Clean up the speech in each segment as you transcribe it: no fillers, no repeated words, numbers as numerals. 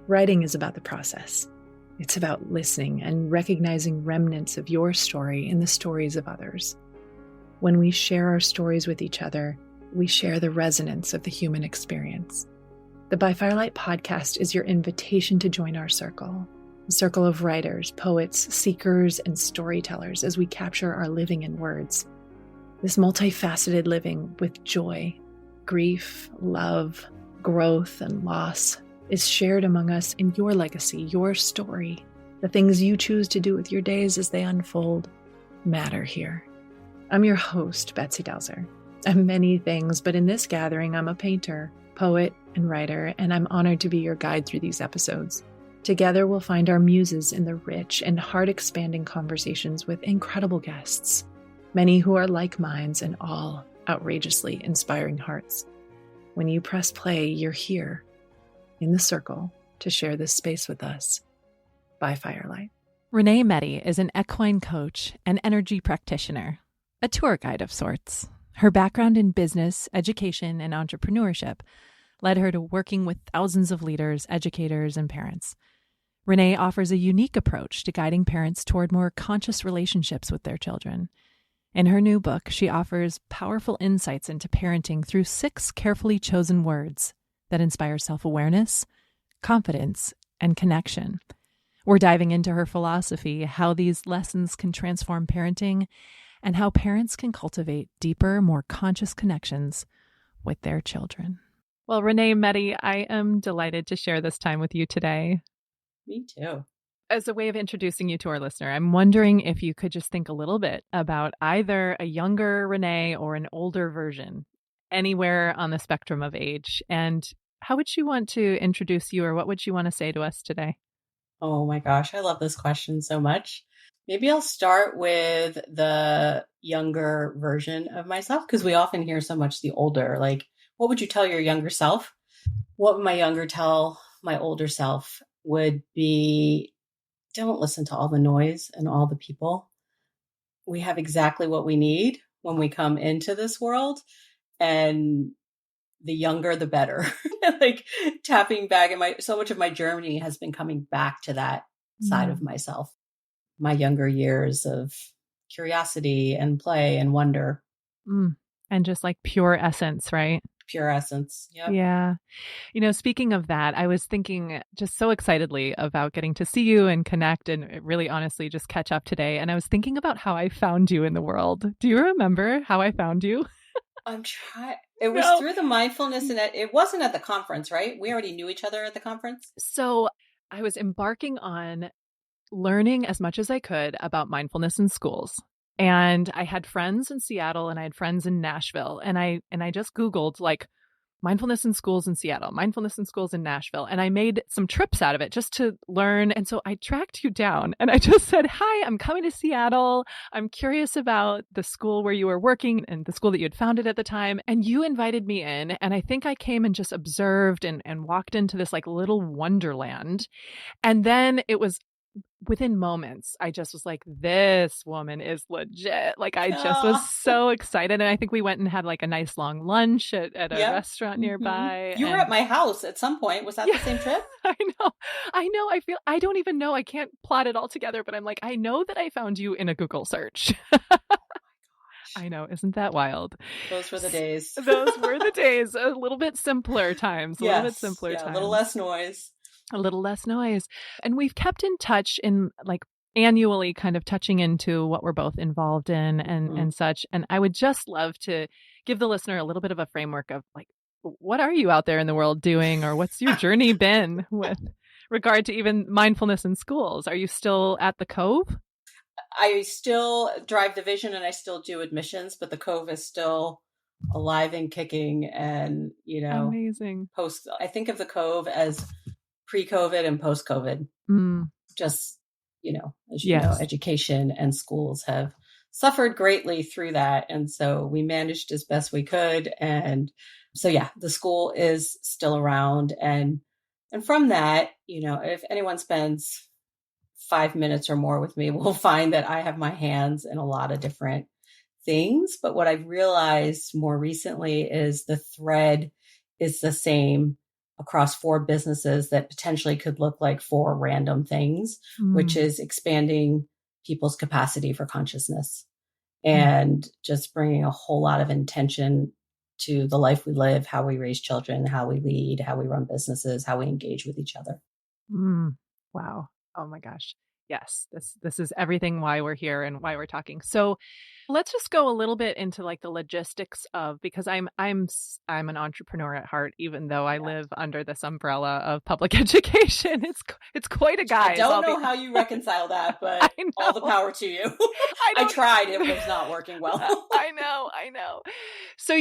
Writing is about the process. It's about listening and recognizing remnants of your story in the stories of others. When we share our stories with each other, we share the resonance of the human experience. The By Firelight podcast is your invitation to join our circle, a circle of writers, poets, seekers, and storytellers as we capture our living in words. This multifaceted living with joy, grief, love, growth, and loss is shared among us in your legacy, your story. The things you choose to do with your days as they unfold matter here. I'm your host, Betsy Delzer. I'm many things, but in this gathering, I'm a painter, poet, and writer, and I'm honored to be your guide through these episodes. Together, we'll find our muses in the rich and heart-expanding conversations with incredible guests, many who are like minds and all outrageously inspiring hearts. When you press play, you're here in the circle to share this space with us. By Firelight. Renee Metty is an equine coach and energy practitioner, a tour guide of sorts. Her background in business, education, and entrepreneurship led her to working with thousands of leaders, educators, and parents. Renee offers a unique approach to guiding parents toward more conscious relationships with their children. In her new book, she offers powerful insights into parenting through 6 carefully chosen words that inspire self-awareness, confidence, and connection. We're diving into her philosophy, how these lessons can transform parenting, and how parents can cultivate deeper, more conscious connections with their children. Well, Renee Metty, I am delighted to share this time with you today. Me too. As a way of introducing you to our listener, I'm wondering if you could just think a little bit about either a younger Renee or an older version, anywhere on the spectrum of age. And how would you want to introduce you, or what would you want to say to us today? Oh my gosh, I love this question so much. Maybe I'll start with the younger version of myself, because we often hear so much the older. Like, what would you tell your younger self? What would my younger tell my older self would be, don't listen to all the noise and all the people. We have exactly what we need when we come into this world. And the younger, the better. Like tapping back, and so much of my journey has been coming back to that side of myself. My younger years of curiosity and play and wonder. And just like pure essence, right? Pure essence. Yep. Yeah. You know, speaking of that, I was thinking just so excitedly about getting to see you and connect and really honestly just catch up today. And I was thinking about how I found you in the world. Do you remember how I found you? I'm trying. It was through the mindfulness, and it wasn't at the conference, right? We already knew each other at the conference. So I was embarking on learning as much as I could about mindfulness in schools. And I had friends in Seattle and I had friends in Nashville. And I just Googled like mindfulness in schools in Seattle, mindfulness in schools in Nashville. And I made some trips out of it just to learn. And so I tracked you down and I just said, hi, I'm coming to Seattle. I'm curious about the school where you were working and the school that you had founded at the time. And you invited me in. And I think I came and just observed and walked into this like little wonderland. And then it was within moments, I just was like, this woman is legit. Like, I just was so excited. And I think we went and had like a nice long lunch at a restaurant nearby. You were at my house at some point. Was that the same trip? I know. I feel, I don't even know. I can't plot it all together, but I'm like, I know that I found you in a Google search. I know. Isn't that wild? Those were the days. Those were the days. A little bit simpler times. A little bit simpler times. A little less noise. A little less noise. And we've kept in touch in like annually kind of touching into what we're both involved in and such. And I would just love to give the listener a little bit of a framework of like, what are you out there in the world doing, or what's your journey been with regard to even mindfulness in schools? Are you still at the Cove? I still drive division and I still do admissions, but the Cove is still alive and kicking. And, you know, amazing. I think of the Cove as pre-COVID and post-COVID. Just, you know, as you know, education and schools have suffered greatly through that. And so we managed as best we could. And so, yeah, the school is still around. And from that, you know, if anyone spends 5 minutes or more with me, will find that I have my hands in a lot of different things. But what I've realized more recently is the thread is the same across 4 businesses that potentially could look like 4 random things, which is expanding people's capacity for consciousness and just bringing a whole lot of intention to the life we live, how we raise children, how we lead, how we run businesses, how we engage with each other. Wow. Oh my gosh. Yes, this is everything why we're here and why we're talking. So let's just go a little bit into like the logistics of, because I'm an entrepreneur at heart, even though I live under this umbrella of public education. It's quite a guise. I don't know how you reconcile that, but all the power to you. I tried. It was not working well. I know. So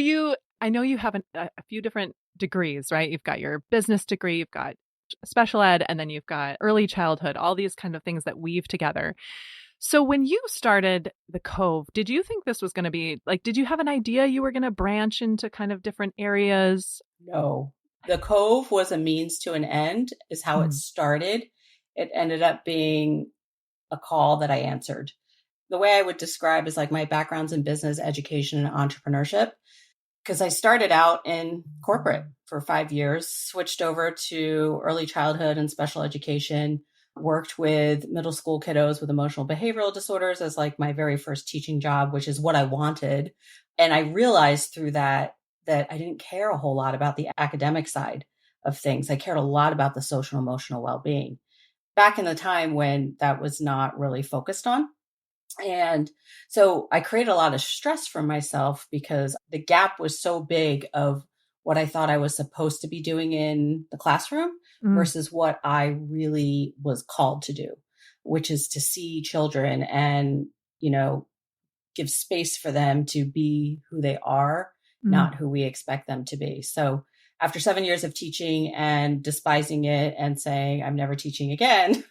I know you have a few different degrees, right? You've got your business degree, you've got special ed, and then you've got early childhood, all these kind of things that weave together. So when you started the Cove, did you think this was going to be like, did you have an idea you were going to branch into kind of different areas? No, the Cove was a means to an end is how it started. It ended up being a call that I answered. The way I would describe is like my background's in business, education, and entrepreneurship. Because I started out in corporate for 5 years, switched over to early childhood and special education, worked with middle school kiddos with emotional behavioral disorders as like my very first teaching job, which is what I wanted. And I realized through that I didn't care a whole lot about the academic side of things. I cared a lot about the social and emotional well-being back in the time when that was not really focused on. And so I created a lot of stress for myself because the gap was so big of what I thought I was supposed to be doing in the classroom versus what I really was called to do, which is to see children and, give space for them to be who they are, not who we expect them to be. So after 7 years of teaching and despising it and saying, I'm never teaching again,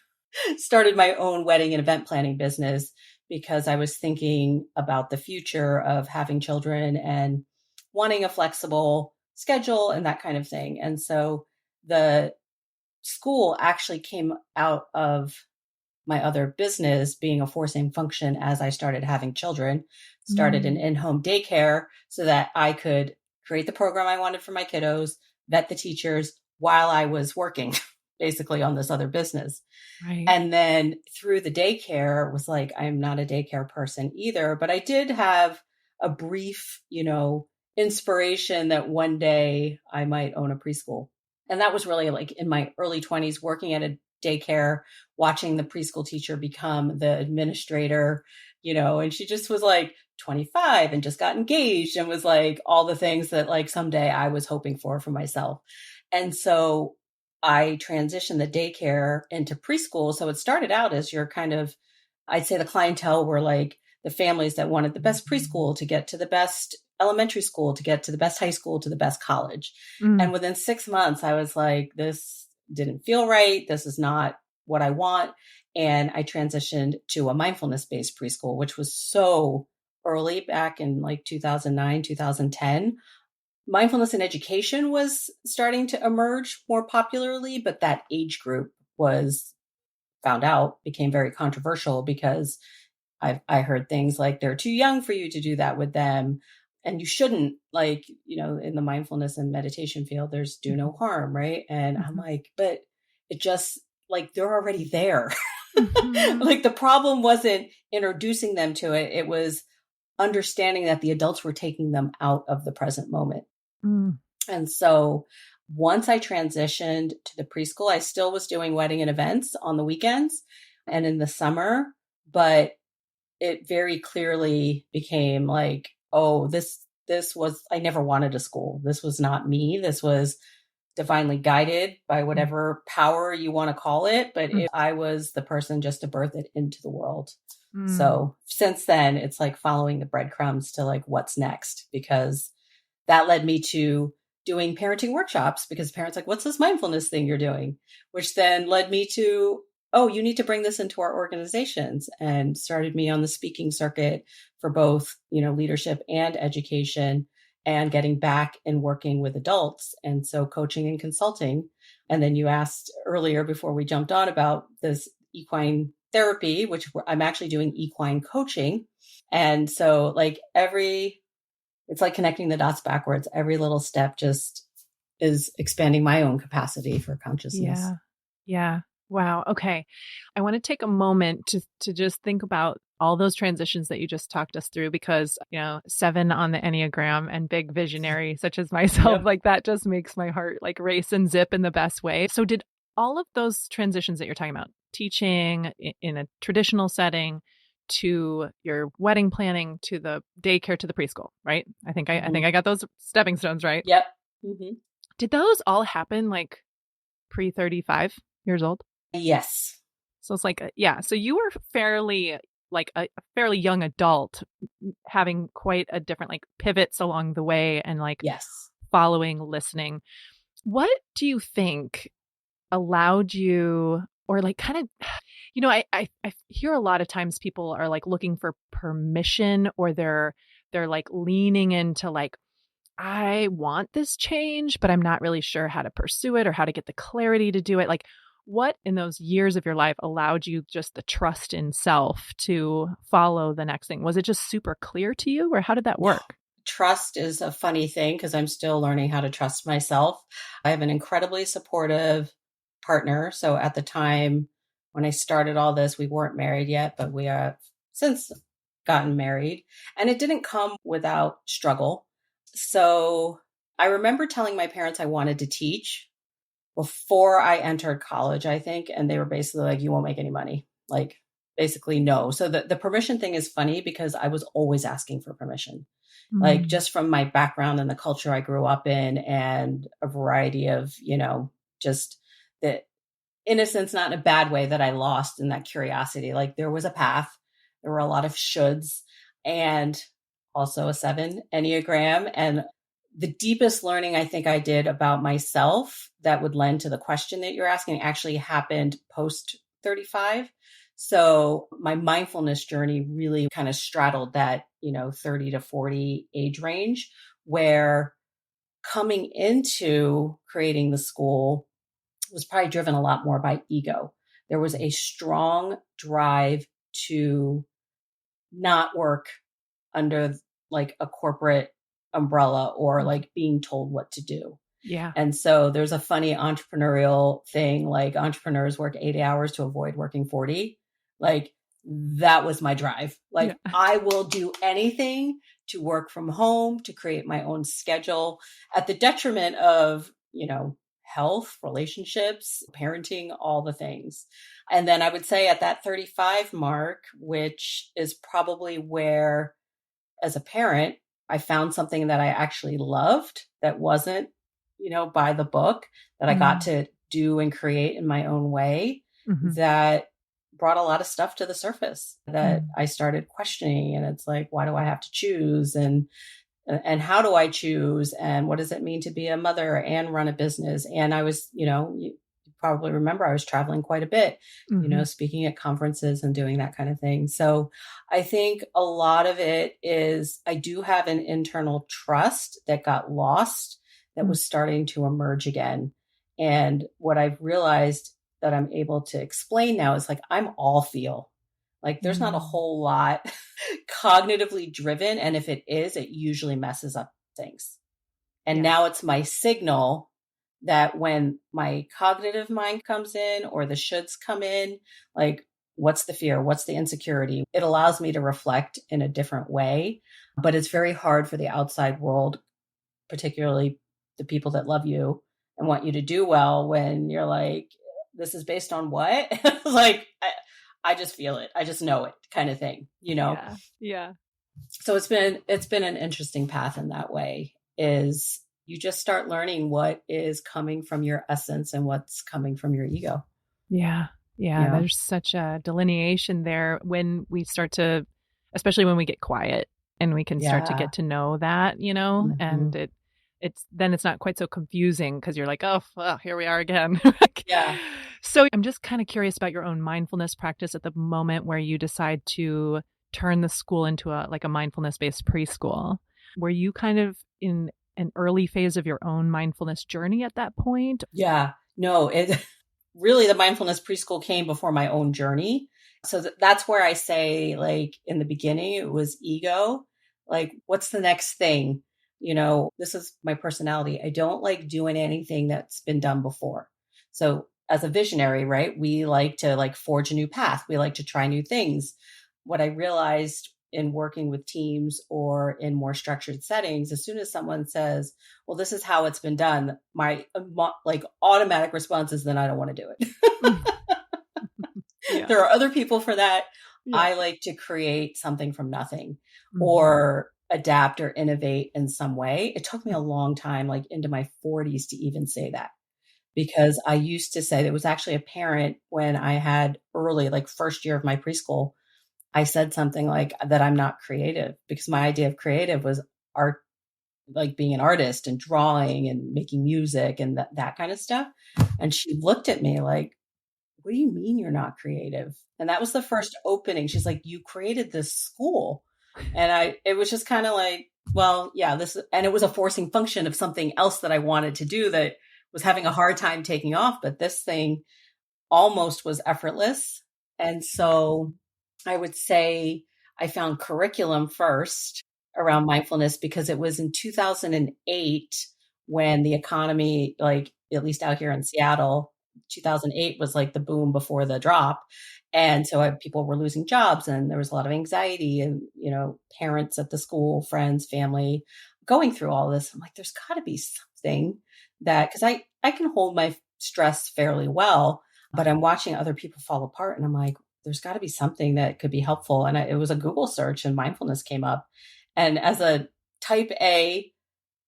started my own wedding and event planning business because I was thinking about the future of having children and wanting a flexible schedule and that kind of thing. And so the school actually came out of my other business being a forcing function as I started having children, started an in-home daycare so that I could create the program I wanted for my kiddos, vet the teachers while I was working basically on this other business. Right. And then through the daycare was like, I'm not a daycare person either, but I did have a brief, inspiration that one day I might own a preschool. And that was really like in my early 20s, working at a daycare, watching the preschool teacher become the administrator, and she just was like 25 and just got engaged and was like all the things that like someday I was hoping for myself. And so I transitioned the daycare into preschool. So it started out as your kind of, I'd say the clientele were like the families that wanted the best preschool to get to the best elementary school, to get to the best high school, to the best college. And within 6 months, I was like, this didn't feel right. This is not what I want. And I transitioned to a mindfulness-based preschool, which was so early back in like 2009, 2010. Mindfulness in education was starting to emerge more popularly, but that age group became very controversial because I heard things like they're too young for you to do that with them. And you shouldn't, like, in the mindfulness and meditation field, there's do no harm, right? And I'm like, but it just like, they're already there. Like the problem wasn't introducing them to it. It was understanding that the adults were taking them out of the present moment. And so once I transitioned to the preschool, I still was doing wedding and events on the weekends and in the summer, but it very clearly became like, oh, this was, I never wanted a school. This was not me. This was divinely guided by whatever power you want to call it. But I was the person just to birth it into the world. So since then, it's like following the breadcrumbs to like, what's next? Because that led me to doing parenting workshops because parents like, what's this mindfulness thing you're doing? Which then led me to, oh, you need to bring this into our organizations, and started me on the speaking circuit for both, leadership and education, and getting back and working with adults. And so coaching and consulting. And then you asked earlier before we jumped on about this equine therapy, which I'm actually doing equine coaching. And so like it's like connecting the dots backwards. Every little step just is expanding my own capacity for consciousness. Yeah. Yeah. Wow. Okay. I want to take a moment to just think about all those transitions that you just talked us through, because, 7 on the Enneagram and big visionary such as myself, Yep. like that just makes my heart like race and zip in the best way. So did all of those transitions that you're talking about, teaching in a traditional setting, to your wedding planning, to the daycare, to the preschool, right? I think I got those stepping stones right. Yep. Mm-hmm. Did those all happen like pre 35 years old? Yes. So it's like, yeah. So you were fairly like a fairly young adult, having quite a different like pivots along the way and like Yes. following, listening. What do you think allowed you, or like kind of, I hear a lot of times people are like looking for permission, or they're like leaning into like, I want this change, but I'm not really sure how to pursue it or how to get the clarity to do it. Like, what in those years of your life allowed you just the trust in self to follow the next thing? Was it just super clear to you, or how did that work? Trust is a funny thing because I'm still learning how to trust myself. I have an incredibly supportive partner. So at the time when I started all this, we weren't married yet, but we have since gotten married, and it didn't come without struggle. So I remember telling my parents I wanted to teach before I entered college, I think. And they were basically like, you won't make any money. Like, basically, no. So the permission thing is funny because I was always asking for permission, like just from my background and the culture I grew up in, and a variety of, just the innocence, not in a bad way, that I lost in that curiosity. Like, there was a path, there were a lot of shoulds, and also a 7 Enneagram. And the deepest learning I think I did about myself that would lend to the question that you're asking actually happened post 35. So my mindfulness journey really kind of straddled that, 30 to 40 age range, where coming into creating the school was probably driven a lot more by ego. There was a strong drive to not work under like a corporate umbrella or like being told what to do. Yeah. And so there's a funny entrepreneurial thing, like entrepreneurs work 80 hours to avoid working 40. Like, that was my drive. Like, yeah. I will do anything to work from home, to create my own schedule at the detriment of, health, relationships, parenting, all the things. And then I would say at that 35 mark, which is probably where, as a parent, I found something that I actually loved that wasn't, by the book, that I got to do and create in my own way, that brought a lot of stuff to the surface that I started questioning. And it's like, why do I have to choose? And how do I choose? And what does it mean to be a mother and run a business? And I was, you probably remember I was traveling quite a bit, speaking at conferences and doing that kind of thing. So I think a lot of it is I do have an internal trust that got lost, that was starting to emerge again. And what I've realized that I'm able to explain now is like, I'm all feel. Like, there's not a whole lot cognitively driven. And if it is, it usually messes up things. And now it's my signal that when my cognitive mind comes in or the shoulds come in, like, what's the fear? What's the insecurity? It allows me to reflect in a different way. But it's very hard for the outside world, particularly the people that love you and want you to do well, when you're like, this is based on what? Like, I just feel it. I just know it, kind of thing, Yeah. So it's been an interesting path in that way, is you just start learning what is coming from your essence and what's coming from your ego. Yeah. There's such a delineation there when we start to, especially when we get quiet and we can start to get to know that, and it's not quite so confusing, because you're like, oh, well, here we are again. Yeah. So I'm just kind of curious about your own mindfulness practice at the moment where you decide to turn the school into a mindfulness-based preschool. Were you kind of in an early phase of your own mindfulness journey at that point? Yeah, no, it really, the mindfulness preschool came before my own journey. So that's where I say, like, in the beginning, it was ego. Like, what's the next thing? This is my personality. I don't like doing anything that's been done before. So as a visionary, right, we like to like forge a new path. We like to try new things. What I realized in working with teams or in more structured settings, as soon as someone says, well, this is how it's been done, my like automatic response is, then I don't want to do it. Yeah. There are other people for that. Yeah. I like to create something from nothing or adapt or innovate in some way. It took me a long time, like into my 40s, to even say that, because I used to say, there was actually a parent when I had early, like first year of my preschool, I said something like that I'm not creative, because my idea of creative was art, like being an artist and drawing and making music and that kind of stuff. And she looked at me like, what do you mean you're not creative? And that was the first opening. She's like, you created this school. And it was just kind of like, well, yeah, and it was a forcing function of something else that I wanted to do that was having a hard time taking off. But this thing almost was effortless. And so I would say I found curriculum first around mindfulness, because it was in 2008 when the economy, like at least out here in Seattle, 2008 was like the boom before the drop. And so people were losing jobs and there was a lot of anxiety and, parents at the school, friends, family going through all this. I'm like, there's got to be something that, because I can hold my stress fairly well, but I'm watching other people fall apart and I'm like, there's got to be something that could be helpful. And it was a Google search and mindfulness came up. And as a type A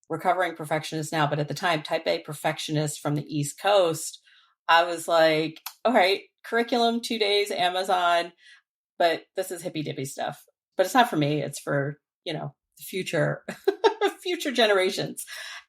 recovering perfectionist now, but at the time, type A perfectionist from the East Coast, I was like, all right, curriculum, 2 days, Amazon, but this is hippy dippy stuff. But it's not for me. It's for, the future generations.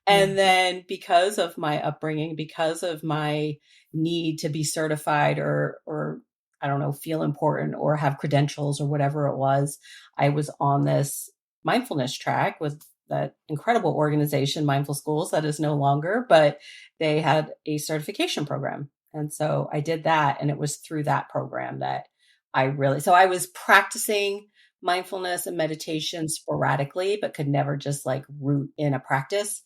And then because of my upbringing, because of my need to be certified or I don't know, feel important or have credentials or whatever it was, I was on this mindfulness track with that incredible organization, Mindful Schools, that is no longer, but they had a certification program. And so I did that. And it was through that program that so I was practicing mindfulness and meditation sporadically, but could never just like root in a practice.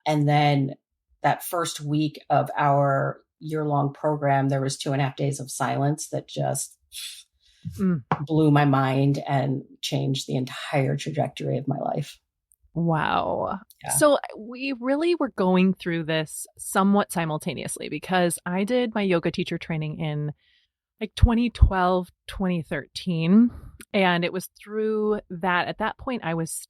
And then that first week of our year-long program, there was 2.5 days of silence that just blew my mind and changed the entire trajectory of my life. Wow. Yeah. So we really were going through this somewhat simultaneously, because I did my yoga teacher training in like 2012, 2013. And it was through that. At that point, I was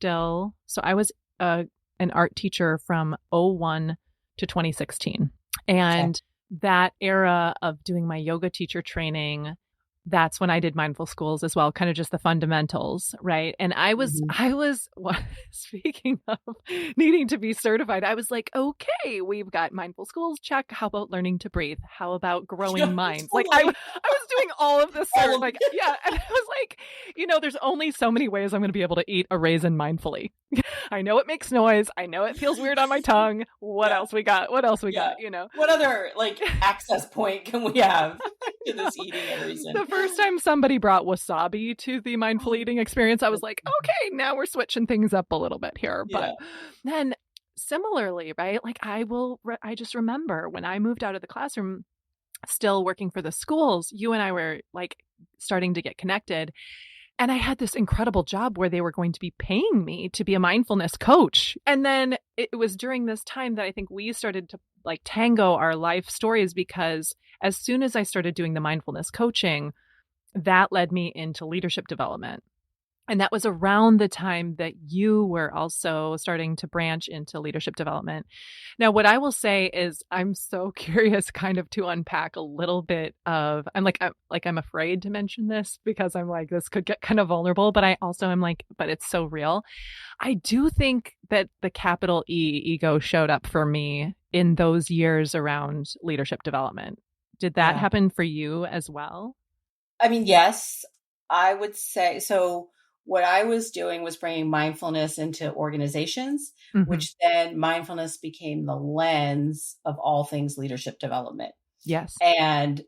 an art teacher from 2001 to 2016. And that era of doing my yoga teacher training, that's when I did Mindful Schools as well, kind of just the fundamentals, right? And I was, speaking of needing to be certified, I was like, okay, we've got Mindful Schools, check. How about learning to breathe? How about growing minds? Totally. Like I was doing all of this stuff, and I was like, there's only so many ways I'm going to be able to eat a raisin mindfully. I know it makes noise. I know it feels weird on my tongue. What else we got? What else we got? What other access point can we have to this eating a raisin? The first time somebody brought wasabi to the mindful eating experience, I was like, okay, now we're switching things up a little bit here. But then similarly, right? Like I just remember when I moved out of the classroom, still working for the schools, you and I were like starting to get connected. And I had this incredible job where they were going to be paying me to be a mindfulness coach. And then it was during this time that I think we started to like tango our life stories, because as soon as I started doing the mindfulness coaching, that led me into leadership development. And that was around the time that you were also starting to branch into leadership development. Now, what I will say is I'm so curious kind of to unpack a little bit of, I'm afraid to mention this because I'm like, this could get kind of vulnerable, but I also am like, but it's so real. I do think that the capital E ego showed up for me in those years around leadership development. Did that happen for you as well? I mean, yes, I would say so. What I was doing was bringing mindfulness into organizations, which then mindfulness became the lens of all things leadership development. Yes. And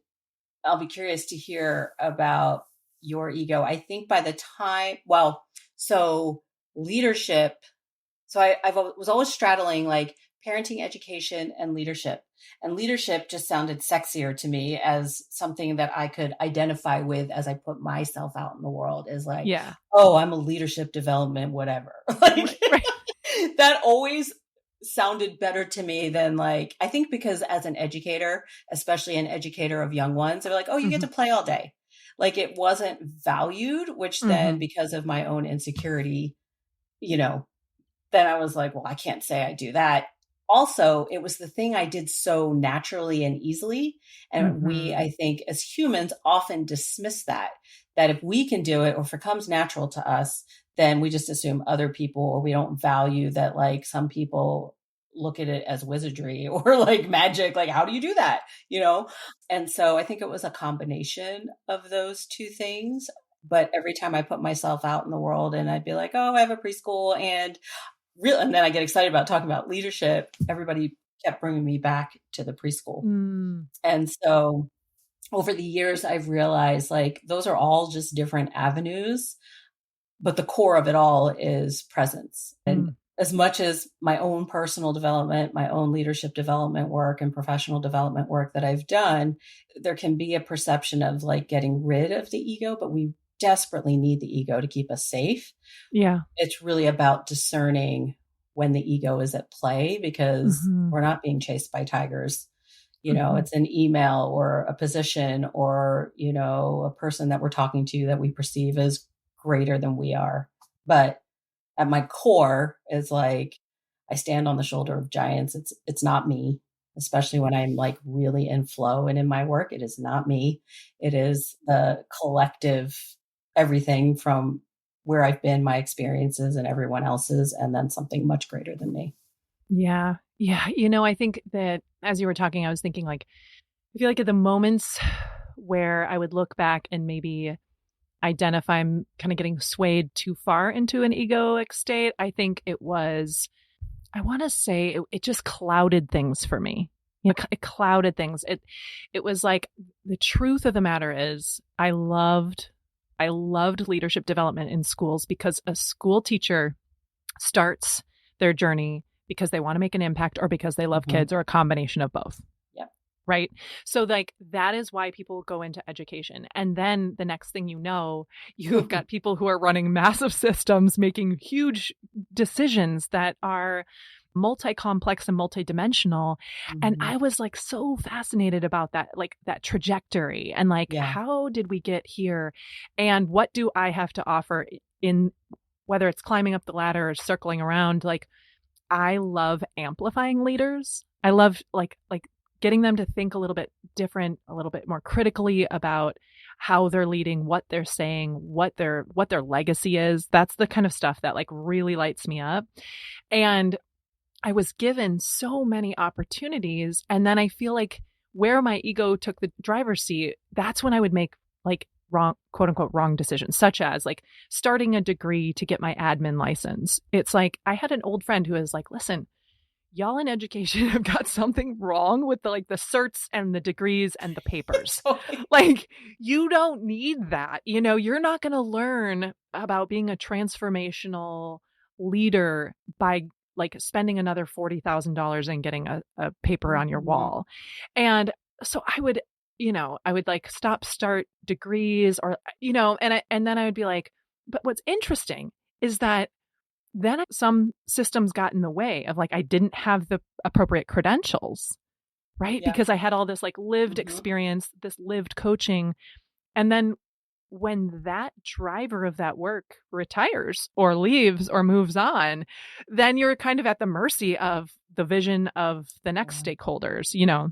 I'll be curious to hear about your ego. I think by the time, so So was always straddling like parenting, education, and leadership. And leadership just sounded sexier to me as something that I could identify with as I put myself out in the world, is like, oh, I'm a leadership development, whatever. Like, right. That always sounded better to me than like, I think because as an educator, especially an educator of young ones, they're like, oh, you get to play all day. Like it wasn't valued, which then because of my own insecurity, then I was like, well, I can't say I do that. Also, it was the thing I did so naturally and easily. And we, I think as humans often dismiss that if we can do it or if it comes natural to us, then we just assume other people, or we don't value that. Like some people look at it as wizardry or like magic. Like, how do you do that? And so I think it was a combination of those two things. But every time I put myself out in the world and I'd be like, oh, I have a preschool and then I get excited about talking about leadership, everybody kept bringing me back to the preschool. And so over the years, I've realized like those are all just different avenues, but the core of it all is presence. And as much as my own personal development, my own leadership development work and professional development work that I've done, there can be a perception of like getting rid of the ego, but we desperately need the ego to keep us safe. Yeah. It's really about discerning when the ego is at play, because we're not being chased by tigers. It's an email or a position or, a person that we're talking to that we perceive as greater than we are. But at my core is like, I stand on the shoulder of giants. It's not me, especially when I'm like really in flow and in my work. It is not me. It is the collective, everything from where I've been, my experiences and everyone else's, and then something much greater than me. Yeah. Yeah. I think that as you were talking, I was thinking like, I feel like at the moments where I would look back and maybe identify I'm kind of getting swayed too far into an egoic state, I think it was, I want to say it just clouded things for me. It clouded things. It was like, the truth of the matter is I loved leadership development in schools because a school teacher starts their journey because they want to make an impact or because they love kids, or a combination of both. Yep. Right. So like that is why people go into education. And then the next thing you've got people who are running massive systems, making huge decisions that are multi-complex and multi-dimensional. And I was like so fascinated about that, like that trajectory and like, how did we get here? And what do I have to offer in whether it's climbing up the ladder or circling around? Like, I love amplifying leaders. I love like getting them to think a little bit different, a little bit more critically about how they're leading, what they're saying, what their legacy is. That's the kind of stuff that like really lights me up. And I was given so many opportunities. And then I feel like where my ego took the driver's seat, that's when I would make like wrong, quote unquote, wrong decisions, such as like starting a degree to get my admin license. It's like, I had an old friend who was like, listen, y'all in education have got something wrong with the certs and the degrees and the papers. Like, you don't need that. You're not going to learn about being a transformational leader by like spending another $40,000 and getting a paper on your wall. And so I would like start degrees or, and then I would be like, but what's interesting is that then some systems got in the way of like, I didn't have the appropriate credentials, right? Yeah. Because I had all this like lived experience, this lived coaching. And then when that driver of that work retires or leaves or moves on, then you're kind of at the mercy of the vision of the next stakeholders, Yep.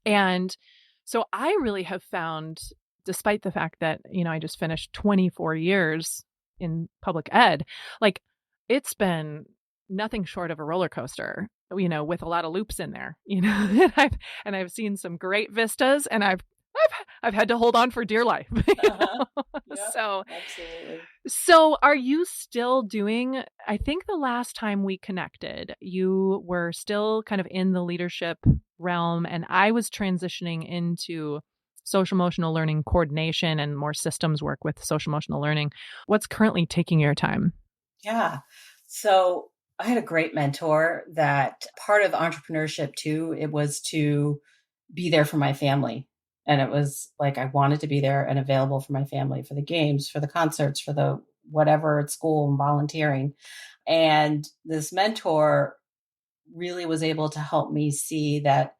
And so I really have found, despite the fact that, I just finished 24 years in public ed, like it's been nothing short of a roller coaster, with a lot of loops in there, and I've seen some great vistas, and I've had to hold on for dear life. Yep, so absolutely. So are you still doing, I think the last time we connected, you were still kind of in the leadership realm, and I was transitioning into social emotional learning coordination and more systems work with social emotional learning. What's currently taking your time? Yeah. So I had a great mentor that part of entrepreneurship too, it was to be there for my family. And it was like, I wanted to be there and available for my family, for the games, for the concerts, for the whatever at school and volunteering. And this mentor really was able to help me see that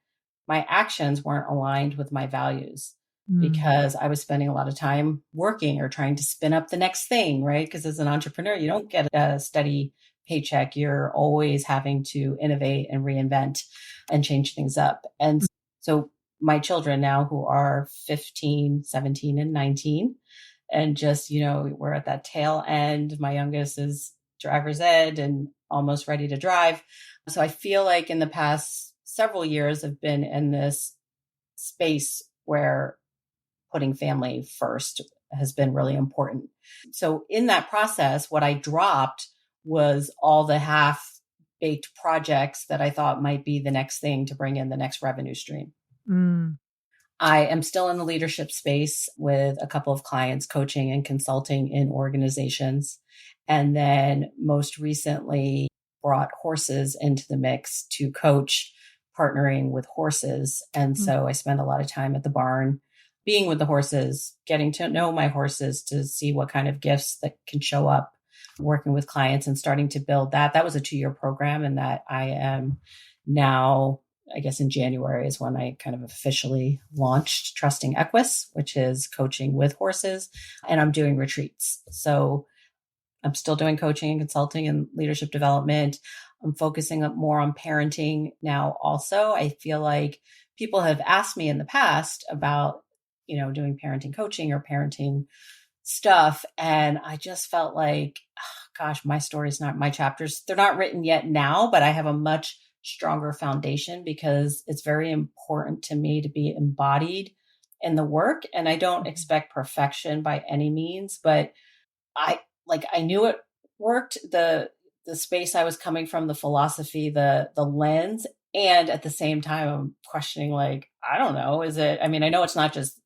my actions weren't aligned with my values because I was spending a lot of time working or trying to spin up the next thing, right? Because as an entrepreneur, you don't get a steady paycheck. You're always having to innovate and reinvent and change things up. And so my children now, who are 15, 17, and 19, and just, we're at that tail end. My youngest is driver's ed and almost ready to drive. So I feel like in the past several years I've been in this space where putting family first has been really important. So in that process, what I dropped was all the half-baked projects that I thought might be the next thing to bring in the next revenue stream. I am still in the leadership space with a couple of clients, coaching and consulting in organizations. And then most recently brought horses into the mix to coach, partnering with horses. And so I spend a lot of time at the barn, being with the horses, getting to know my horses to see what kind of gifts that can show up, working with clients and starting to build that. That was a 2-year program, and that I am now, I guess in January is when I kind of officially launched Trusting Equus, which is coaching with horses, and I'm doing retreats. So I'm still doing coaching and consulting and leadership development. I'm focusing up more on parenting now also. I feel like people have asked me in the past about, doing parenting coaching or parenting stuff. And I just felt like, gosh, my story's not, my chapters, they're not written yet now, but I have a much stronger foundation because it's very important to me to be embodied in the work. And I don't expect perfection by any means, but I knew it worked, the space I was coming from, the philosophy, the lens. And at the same time, I'm questioning, I don't know, I know it's not just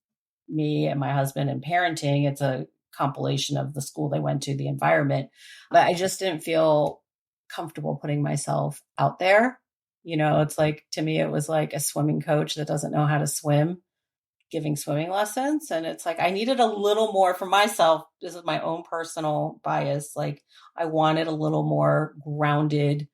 me and my husband and parenting, it's a compilation of the school they went to, the environment, but I just didn't feel comfortable putting myself out there. It's like, to me, it was like a swimming coach that doesn't know how to swim giving swimming lessons. And it's like, I needed a little more for myself. This is my own personal bias. Like, I wanted a little more grounded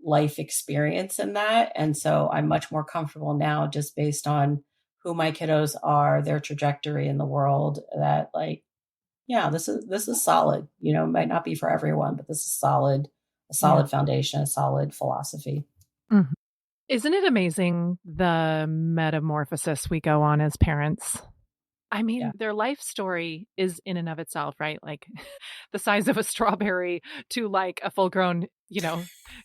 life experience in that. And so I'm much more comfortable now, just based on who my kiddos are, their trajectory in the world, that this is solid. It might not be for everyone, but this is a solid foundation, a solid philosophy. Mm-hmm. Isn't it amazing the metamorphosis we go on as parents? I mean, their life story is in and of itself, right? Like the size of a strawberry to like a full grown,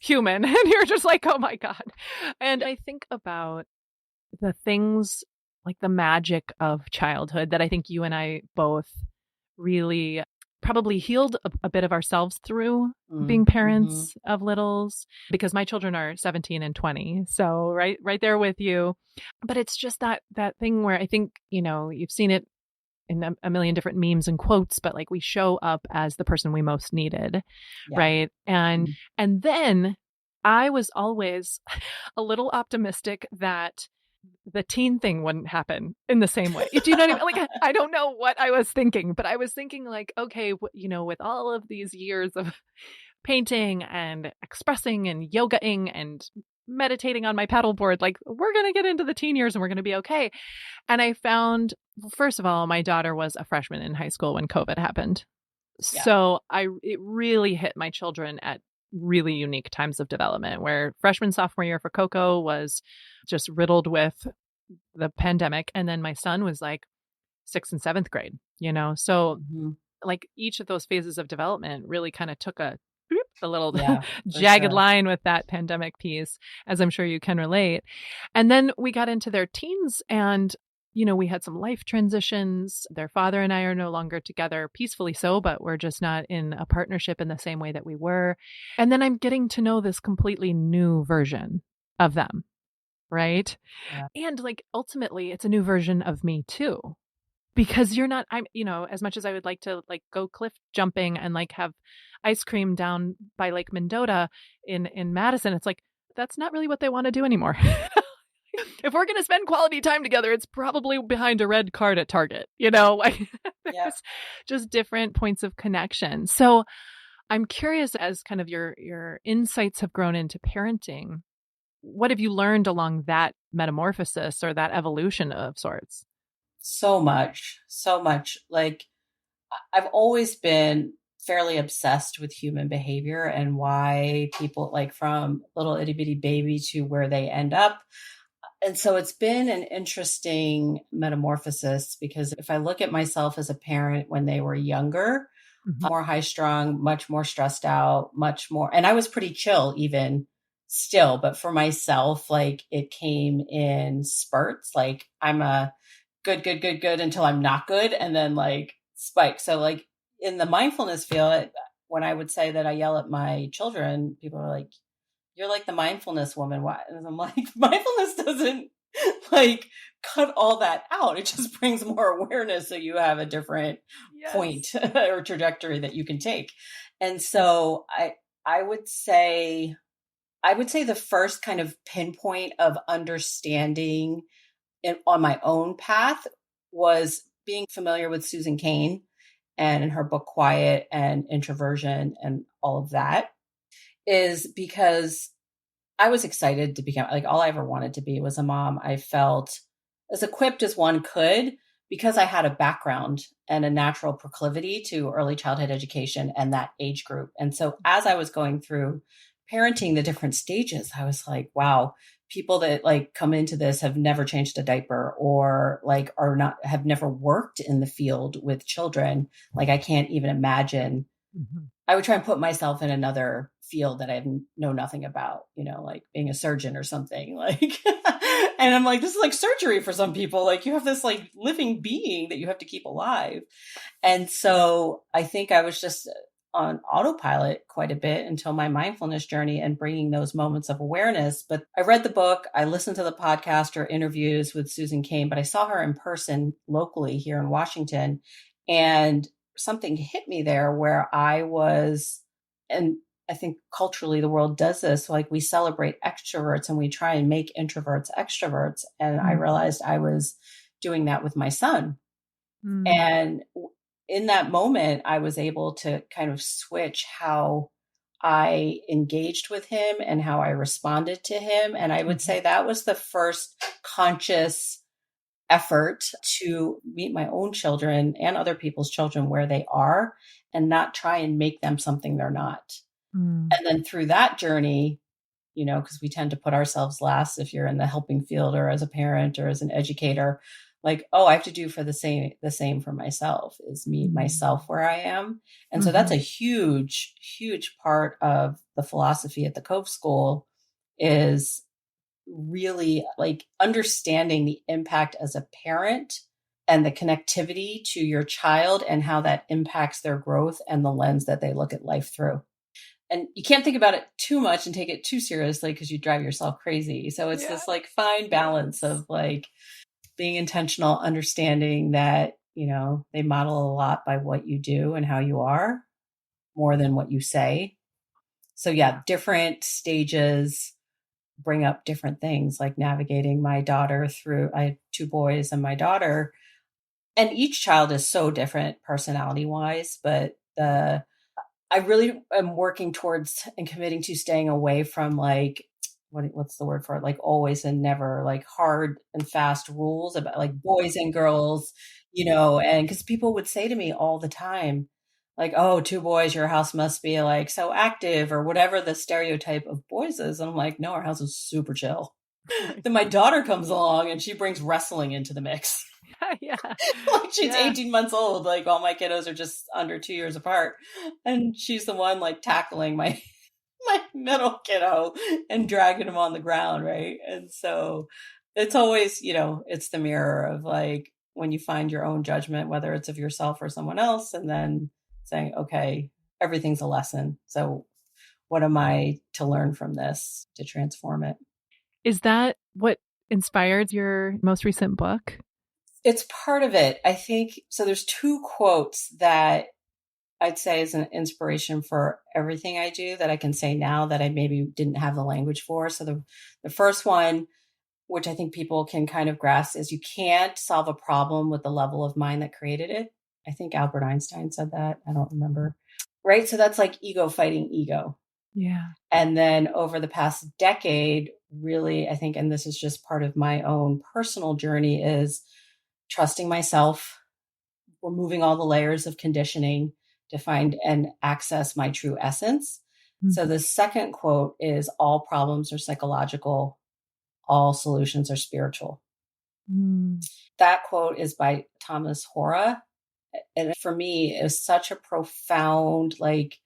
human. And you're just like, oh my God. And I think about the things like the magic of childhood that I think you and I both really probably healed a bit of ourselves through being parents of littles, because my children are 17 and 20. So right there with you. But it's just that thing where I think, you've seen it in a million different memes and quotes, but like we show up as the person we most needed. Yeah. Right. And then I was always a little optimistic that the teen thing wouldn't happen in the same way. Do you know what I mean? Like, I don't know what I was thinking, but I was thinking like, okay, with all of these years of painting and expressing and yogaing and meditating on my paddleboard, like we're going to get into the teen years and we're going to be okay. And I found, first of all, my daughter was a freshman in high school when COVID happened. Yeah. So it really hit my children at really unique times of development, where freshman, sophomore year for Coco was just riddled with the pandemic. And then my son was like 6th and 7th grade, so like each of those phases of development really kind of took a little jagged line with that pandemic piece, as I'm sure you can relate. And then we got into their teens and we had some life transitions. Their father and I are no longer together, peacefully so, but we're just not in a partnership in the same way that we were. And then I'm getting to know this completely new version of them, right? Yeah. And like ultimately, it's a new version of me too. because you're not, as much as I would like to like go cliff jumping and like have ice cream down by Lake Mendota in Madison, it's like, that's not really what they want to do anymore. If we're going to spend quality time together, it's probably behind a red card at Target, like there's just different points of connection. So I'm curious, as kind of your insights have grown into parenting, what have you learned along that metamorphosis or that evolution of sorts? So much, so much. Like, I've always been fairly obsessed with human behavior and why people, like, from little itty bitty baby to where they end up. And so it's been an interesting metamorphosis, because if I look at myself as a parent when they were younger, more high strung, much more stressed out, much more. And I was pretty chill even still, but for myself, like, it came in spurts. Like, I'm a good until I'm not good. And then like spike. So like in the mindfulness field, when I would say that I yell at my children, people are like, you're like the mindfulness woman. Why? And I'm like, mindfulness doesn't like cut all that out. It just brings more awareness. So you have a different point or trajectory that you can take. And so I would say the first kind of pinpoint of understanding on my own path was being familiar with Susan Cain and in her book Quiet and Introversion and all of that, is because I was excited to become, like, all I ever wanted to be was a mom. I felt as equipped as one could because I had a background and a natural proclivity to early childhood education and that age group. And so as I was going through parenting the different stages, I was like, wow, people that like come into this have never changed a diaper or like have never worked in the field with children. Like, I can't even imagine. I would try and put myself in another field that I know nothing about, like being a surgeon or something, like, and I'm like, this is like surgery for some people. Like, you have this like living being that you have to keep alive. And so I think I was just on autopilot quite a bit until my mindfulness journey and bringing those moments of awareness. But I read the book, I listened to the podcast or interviews with Susan Cain, but I saw her in person locally here in Washington. And something hit me there where I was, and I think culturally the world does this, like we celebrate extroverts and we try and make introverts extroverts. And I realized I was doing that with my son. And in that moment, I was able to kind of switch how I engaged with him and how I responded to him. And I would say that was the first conscious effort to meet my own children and other people's children where they are and not try and make them something they're not. And then through that journey, because we tend to put ourselves last if you're in the helping field or as a parent or as an educator, like, oh, I have to do for the same for myself, is meet myself where I am. And so that's a huge, huge part of the philosophy at the Cove School, is really like understanding the impact as a parent and the connectivity to your child and how that impacts their growth and the lens that they look at life through. And you can't think about it too much and take it too seriously because you drive yourself crazy. So it's this like fine balance of like being intentional, understanding that, they model a lot by what you do and how you are more than what you say. So yeah, different stages bring up different things, like navigating my daughter through, I have 2 boys and my daughter, and each child is so different personality wise, but I really am working towards and committing to staying away from like, what's the word for it? Like always and never, like hard and fast rules about like boys and girls, and because people would say to me all the time, like, oh, 2 boys, your house must be like so active or whatever the stereotype of boys is. And I'm like, no, our house is super chill. Then my daughter comes along and she brings wrestling into the mix. Like she's 18 months old. Like all my kiddos are just under 2 years apart. And she's the one like tackling my middle kiddo and dragging him on the ground. Right. And so it's always, it's the mirror of like when you find your own judgment, whether it's of yourself or someone else, and then saying, okay, everything's a lesson. So what am I to learn from this to transform it? Is that what inspired your most recent book? It's part of it. I think, so there's two quotes that I'd say is an inspiration for everything I do that I can say now that I maybe didn't have the language for. So the first one, which I think people can kind of grasp, is you can't solve a problem with the level of mind that created it. I think Albert Einstein said that. I don't remember. Right. So that's like ego fighting ego. Yeah. And then over the past decade, really, I think, and this is just part of my own personal journey, is trusting myself, removing all the layers of conditioning to find and access my true essence. Mm-hmm. So the second quote is, all problems are psychological, all solutions are spiritual. That quote is by Thomas Hora. And for me, it was such a profound, like,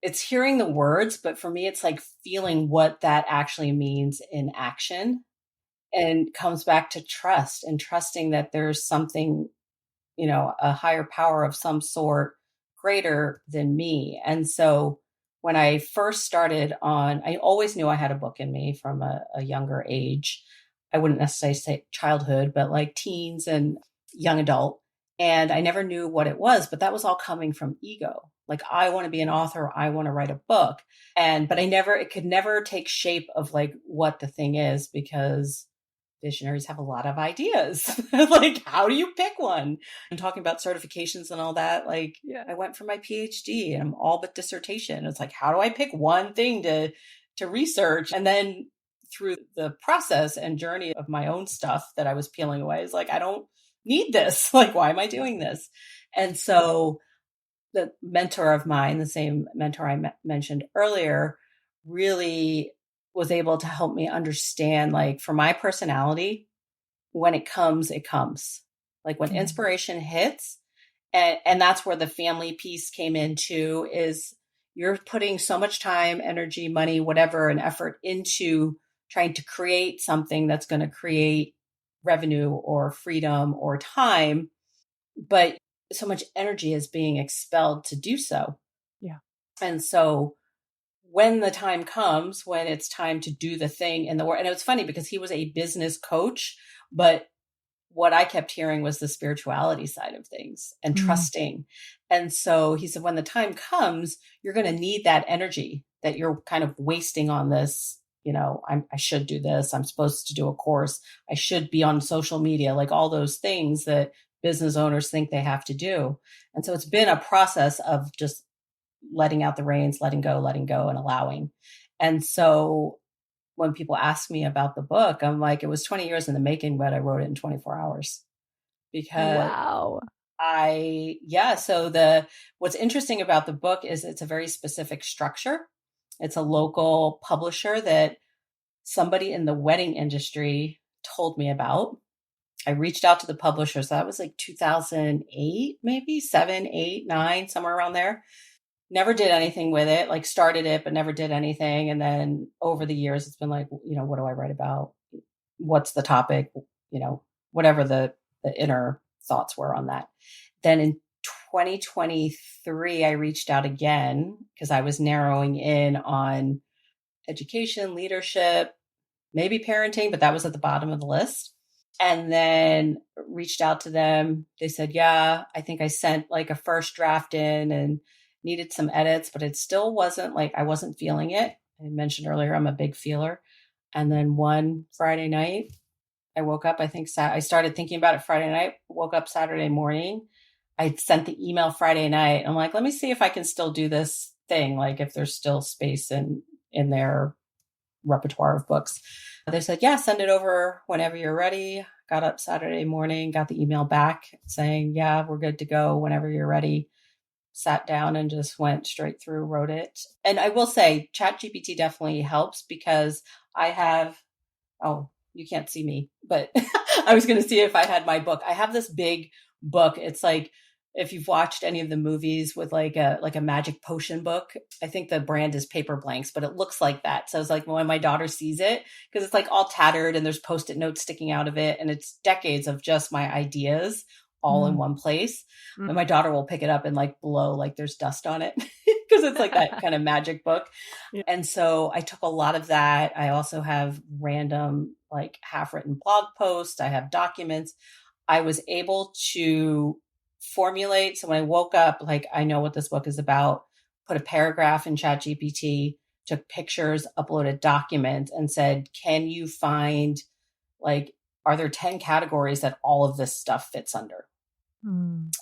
it's hearing the words, but for me, it's like feeling what that actually means in action, and comes back to trust and trusting that there's something, a higher power of some sort greater than me. And so when I first started I always knew I had a book in me from a younger age. I wouldn't necessarily say childhood, but like teens and young adult. And I never knew what it was, but that was all coming from ego. Like, I want to be an author. I want to write a book. But it could never take shape of like what the thing is, because visionaries have a lot of ideas. Like, how do you pick one? I'm talking about certifications and all that. Like, yeah. I went for my PhD and I'm all but dissertation. It's like, how do I pick one thing to research? And then through the process and journey of my own stuff that I was peeling away, is like, I don't need this. Like, why am I doing this? And so the mentor of mine, the same mentor I mentioned earlier, really was able to help me understand, like, for my personality, when it comes, it comes. Like, when inspiration hits, and that's where the family piece came in too, is you're putting so much time, energy, money, whatever, and effort into trying to create something that's going to create revenue or freedom or time, but so much energy is being expelled to do so. Yeah. And so when the time comes, when it's time to do the thing in the world, and it was funny because he was a business coach, but what I kept hearing was the spirituality side of things and trusting. And so he said, when the time comes, you're going to need that energy that you're kind of wasting on this. I should do this. I'm supposed to do a course. I should be on social media, like all those things that business owners think they have to do. And so it's been a process of just letting out the reins, letting go, and allowing. And so when people ask me about the book, I'm like, it was 20 years in the making, but I wrote it in 24 hours. Because wow. So what's interesting about the book is it's a very specific structure. It's a local publisher that somebody in the wedding industry told me about. I reached out to the publisher. So that was like 2008, maybe 7, 8, 9, somewhere around there. Never did anything with it, like started it, but never did anything. And then over the years, it's been like, what do I write about? What's the topic? Whatever the inner thoughts were on that. Then in 2023, I reached out again because I was narrowing in on education, leadership, maybe parenting, but that was at the bottom of the list. And then reached out to them. They said, yeah, I think I sent like a first draft in and needed some edits, but it still wasn't like, I wasn't feeling it. I mentioned earlier, I'm a big feeler. And then one Friday night, I woke up, I started thinking about it Friday night, woke up Saturday morning. I sent the email Friday night. I'm like, let me see if I can still do this thing. Like, if there's still space in their repertoire of books. They said, yeah, send it over whenever you're ready. Got up Saturday morning, got the email back saying, yeah, we're good to go whenever you're ready. Sat down and just went straight through, wrote it. And I will say ChatGPT definitely helps because you can't see me, but I was going to see if I had my book. I have this big book. It's like, if you've watched any of the movies with like a magic potion book, I think the brand is Paper Blanks, but it looks like that. So it's like when my daughter sees it, because it's like all tattered and there's Post-it notes sticking out of it. And it's decades of just my ideas all in one place. And my daughter will pick it up and like blow like there's dust on it because it's like that kind of magic book. Yeah. And so I took a lot of that. I also have random like half-written blog posts. I have documents. I was able to formulate. So when I woke up, like, I know what this book is about, put a paragraph in ChatGPT, took pictures, uploaded documents, and said, can you find, like, are there 10 categories that all of this stuff fits under?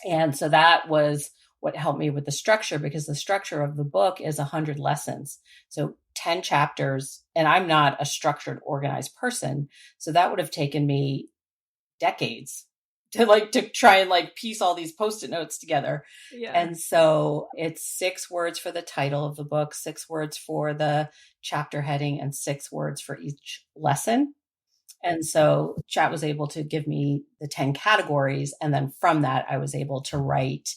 And so that was what helped me with the structure, because the structure of the book is 100 lessons. So 10 chapters, and I'm not a structured, organized person. So that would have taken me decades to try and like piece all these Post-it notes together. Yeah. And so it's 6 words for the title of the book, 6 words for the chapter heading, and 6 words for each lesson. And so Chat was able to give me the 10 categories. And then from that, I was able to write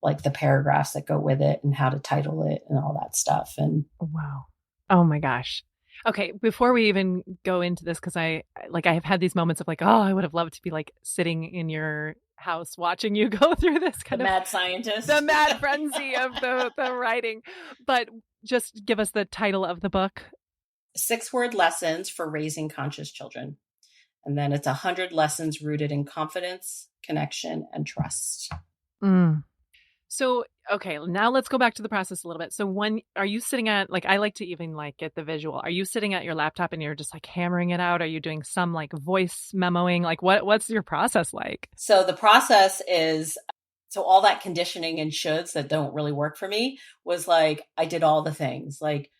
like the paragraphs that go with it and how to title it and all that stuff. And wow. Oh my gosh. Okay. Before we even go into this, because I have had these moments of like, oh, I would have loved to be like sitting in your house watching you go through this kind of mad scientist, the mad frenzy of the writing. But just give us the title of the book. 6-word lessons for raising conscious children. And then it's 100 lessons rooted in confidence, connection, and trust. So, okay, now let's go back to the process a little bit. So are you sitting at, like, I like to even like get the visual. Are you sitting at your laptop and you're just like hammering it out? Are you doing some like voice memoing? Like what's your process like? So the process is, so all that conditioning and shoulds that don't really work for me was like, I did all the things, like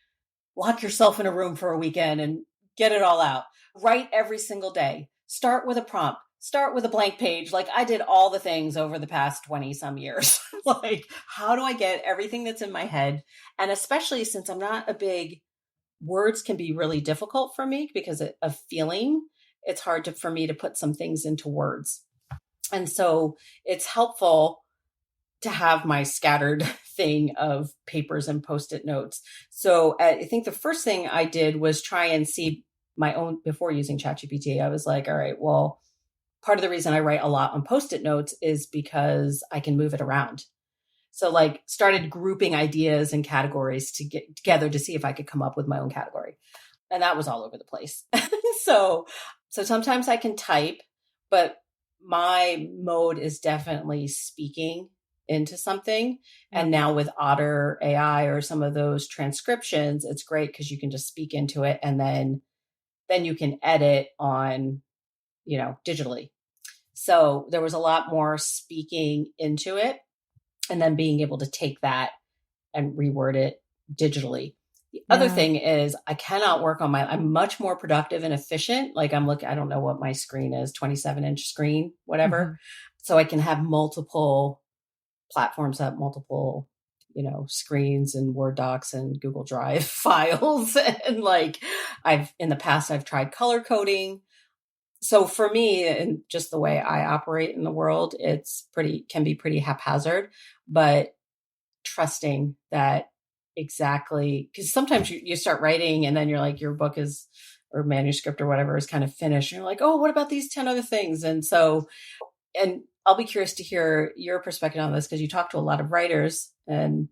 lock yourself in a room for a weekend and get it all out. Write every single day. Start with a prompt. Start with a blank page. Like, I did all the things over the past 20 some years. Like, how do I get everything that's in my head? And especially since I'm not a big, words can be really difficult for me because of feeling. It's hard for me to put some things into words. And so it's helpful to have my scattered thing of papers and Post-it notes. So I think the first thing I did was try and see my own, before using ChatGPT, I was like, all right, well, part of the reason I write a lot on Post-it notes is because I can move it around. So like started grouping ideas and categories to get together to see if I could come up with my own category. And that was all over the place. So sometimes I can type, but my mode is definitely speaking into something. And now with Otter AI or some of those transcriptions, it's great because you can just speak into it and then you can edit on, digitally. So there was a lot more speaking into it and then being able to take that and reword it digitally. The other thing is I cannot work on I'm much more productive and efficient. Like I don't know what my screen is, 27-inch screen, whatever. Mm-hmm. So I can have multiple platforms up, multiple, screens and Word docs and Google Drive files. And like in the past, I've tried color coding. So for me, and just the way I operate in the world, can be pretty haphazard, but trusting that exactly, because sometimes you start writing and then you're like, your book is, or manuscript or whatever is kind of finished. And you're like, oh, what about these 10 other things? And so, and I'll be curious to hear your perspective on this because you talk to a lot of writers, and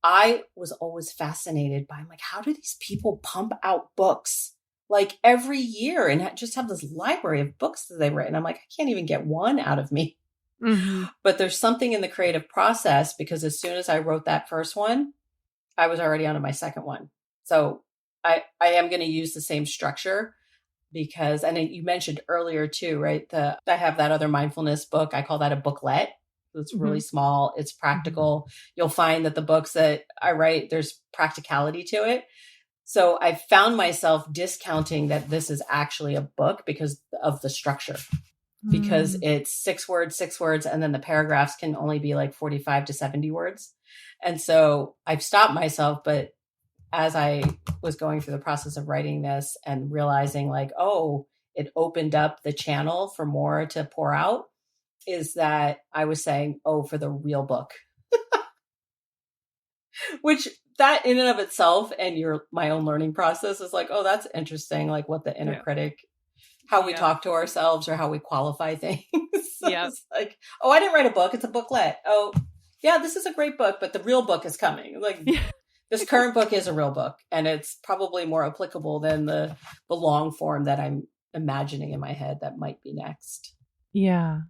I was always fascinated by, I'm like, how do these people pump out books like every year and just have this library of books that they've written? I'm like, I can't even get one out of me. Mm-hmm. But there's something in the creative process, because as soon as I wrote that first one, I was already on to my second one. So I am going to use the same structure because, and you mentioned earlier too, right? I have that other mindfulness book. I call that a booklet. It's really small. It's practical. You'll find that the books that I write, there's practicality to it. So I found myself discounting that this is actually a book because of the structure, because it's 6 words, and then the paragraphs can only be like 45 to 70 words. And so I've stopped myself, but as I was going through the process of writing this and realizing like, oh, it opened up the channel for more to pour out, is that I was saying, oh, for the real book, which that in and of itself and my own learning process is like, oh, that's interesting. Like what the inner critic, how we talk to ourselves or how we qualify things. Yeah. It's like, oh, I didn't write a book. It's a booklet. Oh yeah, this is a great book, but the real book is coming. Like this current book is a real book, and it's probably more applicable than the long form that I'm imagining in my head that might be next. Yeah.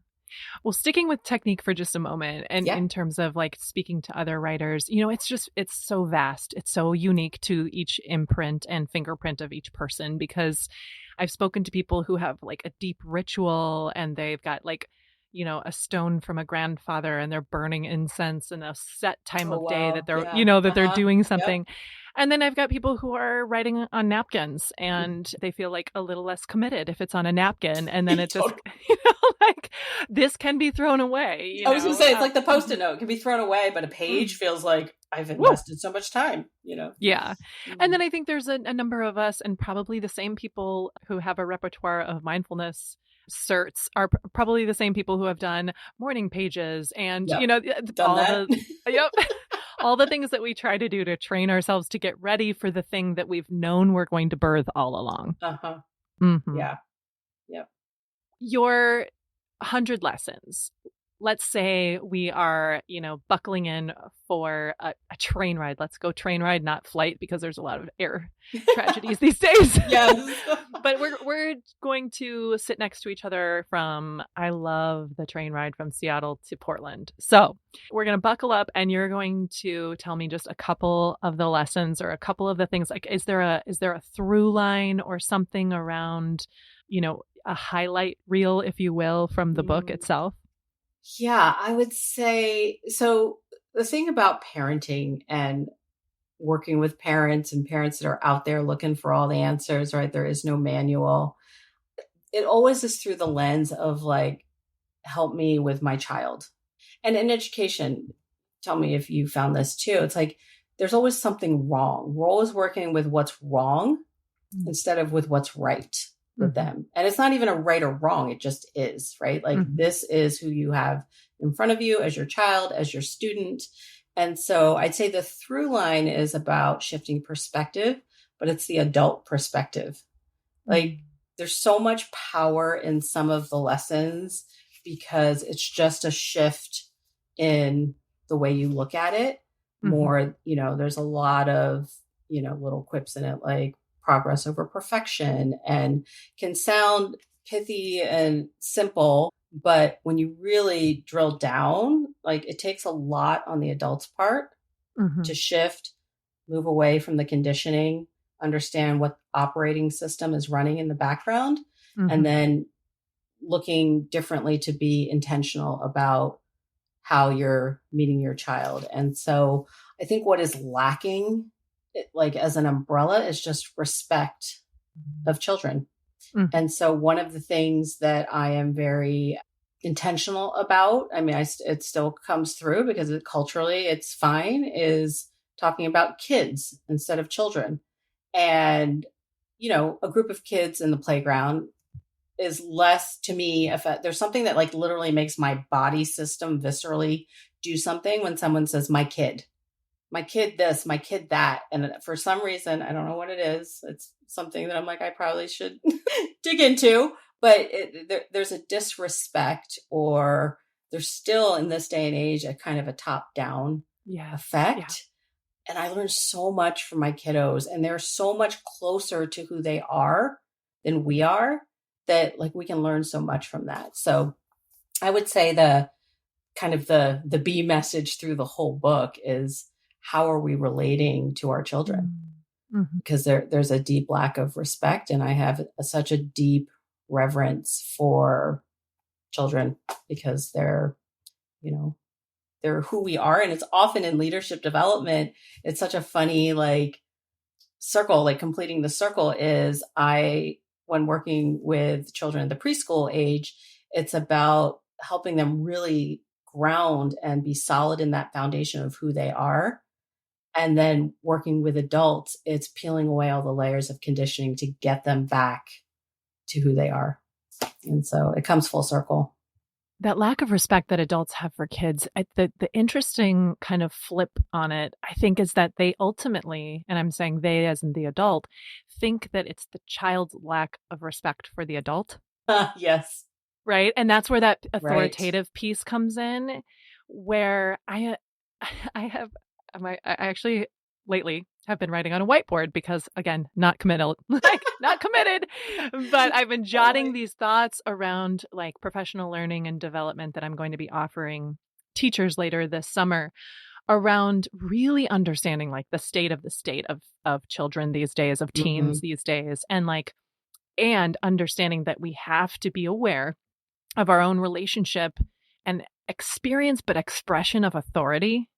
Well, sticking with technique for just a moment, and Yeah. in terms of like speaking to other writers, it's so vast. It's so unique to each imprint and fingerprint of each person, because I've spoken to people who have like a deep ritual and they've got like, a stone from a grandfather and they're burning incense in a set time Oh, of day wow. that they're, Yeah. that they're doing Yep. something. And then I've got people who are writing on napkins and they feel like a little less committed if it's on a napkin. And then it just, Totally. like this can be thrown away, I was going to say, it's like the Post-it note. It can be thrown away, but a page Mhm. feels like I've Woo! invested so much time, you know? Yeah. And Mhm. then I think there's a number of us, and probably the same people who have a repertoire of mindfulness certs are probably the same people who have done morning pages and, Yep. Done all that. the, yep, all the things that we try to do to train ourselves to get ready for the thing that we've known we're going to birth all along. Uh-huh. Mm-hmm. Yeah. Yep. Your 100 lessons. Let's say we are, buckling in for a train ride. Let's go train ride, not flight, because there's a lot of air tragedies these days. Yes. But we're going to sit next to each other I love the train ride from Seattle to Portland. So we're going to buckle up and you're going to tell me just a couple of the lessons or a couple of the things. Like, is there a through line or something around, a highlight reel, if you will, from the book itself? Yeah, I would say so. The thing about parenting and working with parents and parents that are out there looking for all the answers, right? There is no manual. It always is through the lens of like, help me with my child. And in education, tell me if you found this too. It's like there's always something wrong. We're always working with what's wrong instead of with what's right with them. And it's not even a right or wrong. It just is, right? Like this is who you have in front of you as your child, as your student. And so I'd say the through line is about shifting perspective, but it's the adult perspective. Like there's so much power in some of the lessons because it's just a shift in the way you look at it more. There's a lot of, little quips in it, like progress over perfection, and can sound pithy and simple. But when you really drill down, like it takes a lot on the adult's part to shift, move away from the conditioning, understand what operating system is running in the background, and then looking differently to be intentional about how you're meeting your child. And so I think what is lacking, like as an umbrella, is just respect of children. And so one of the things that I am very intentional about, I mean, it still comes through because culturally it's fine, is talking about kids instead of children. And, a group of kids in the playground is less to me. If there's something that like literally makes my body system viscerally do something when someone says, my kid this, my kid that. And for some reason, I don't know what it is. It's something that I'm like, I probably should dig into, but there's a disrespect, or there's still in this day and age, a kind of a top down effect. Yeah. And I learned so much from my kiddos, and they're so much closer to who they are than we are, that like we can learn so much from that. So I would say the kind of the B message through the whole book is, how are we relating to our children? Because there's a deep lack of respect, and I have such a deep reverence for children because they're who we are. And it's often in leadership development, it's such a funny like circle, like completing the circle is when working with children at the preschool age, it's about helping them really ground and be solid in that foundation of who they are. And then working with adults, it's peeling away all the layers of conditioning to get them back to who they are. And so it comes full circle. That lack of respect that adults have for kids, the interesting kind of flip on it, I think, is that they ultimately, and I'm saying they as in the adult, think that it's the child's lack of respect for the adult. Yes. Right. And that's where that authoritative piece comes in, where I actually lately have been writing on a whiteboard because, again, not committed, not committed, but I've been jotting these thoughts around like professional learning and development that I'm going to be offering teachers later this summer around really understanding like the state of children these days, of teens these days, and understanding that we have to be aware of our own relationship and experience, but expression of authority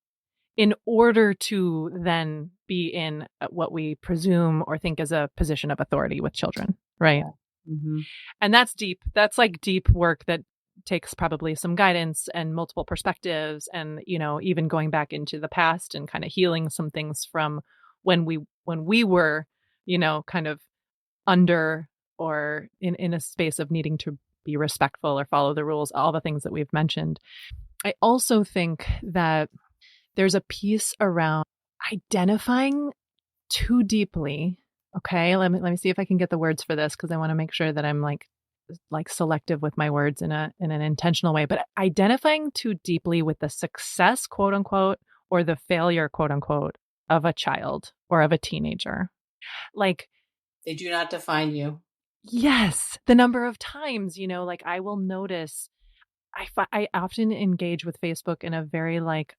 in order to then be in what we presume or think is a position of authority with children, right? Yeah. Mm-hmm. And that's deep. That's like deep work that takes probably some guidance and multiple perspectives, and even going back into the past and kind of healing some things from when we were kind of under or in a space of needing to be respectful or follow the rules, all the things that we've mentioned. I also think that there's a piece around identifying too deeply. Okay, let me see if I can get the words for this, because I want to make sure that I'm like selective with my words in an intentional way. But identifying too deeply with the success, quote unquote, or the failure, quote unquote, of a child or of a teenager. Like, they do not define you. Yes, the number of times, like I will notice. I often engage with Facebook in a very like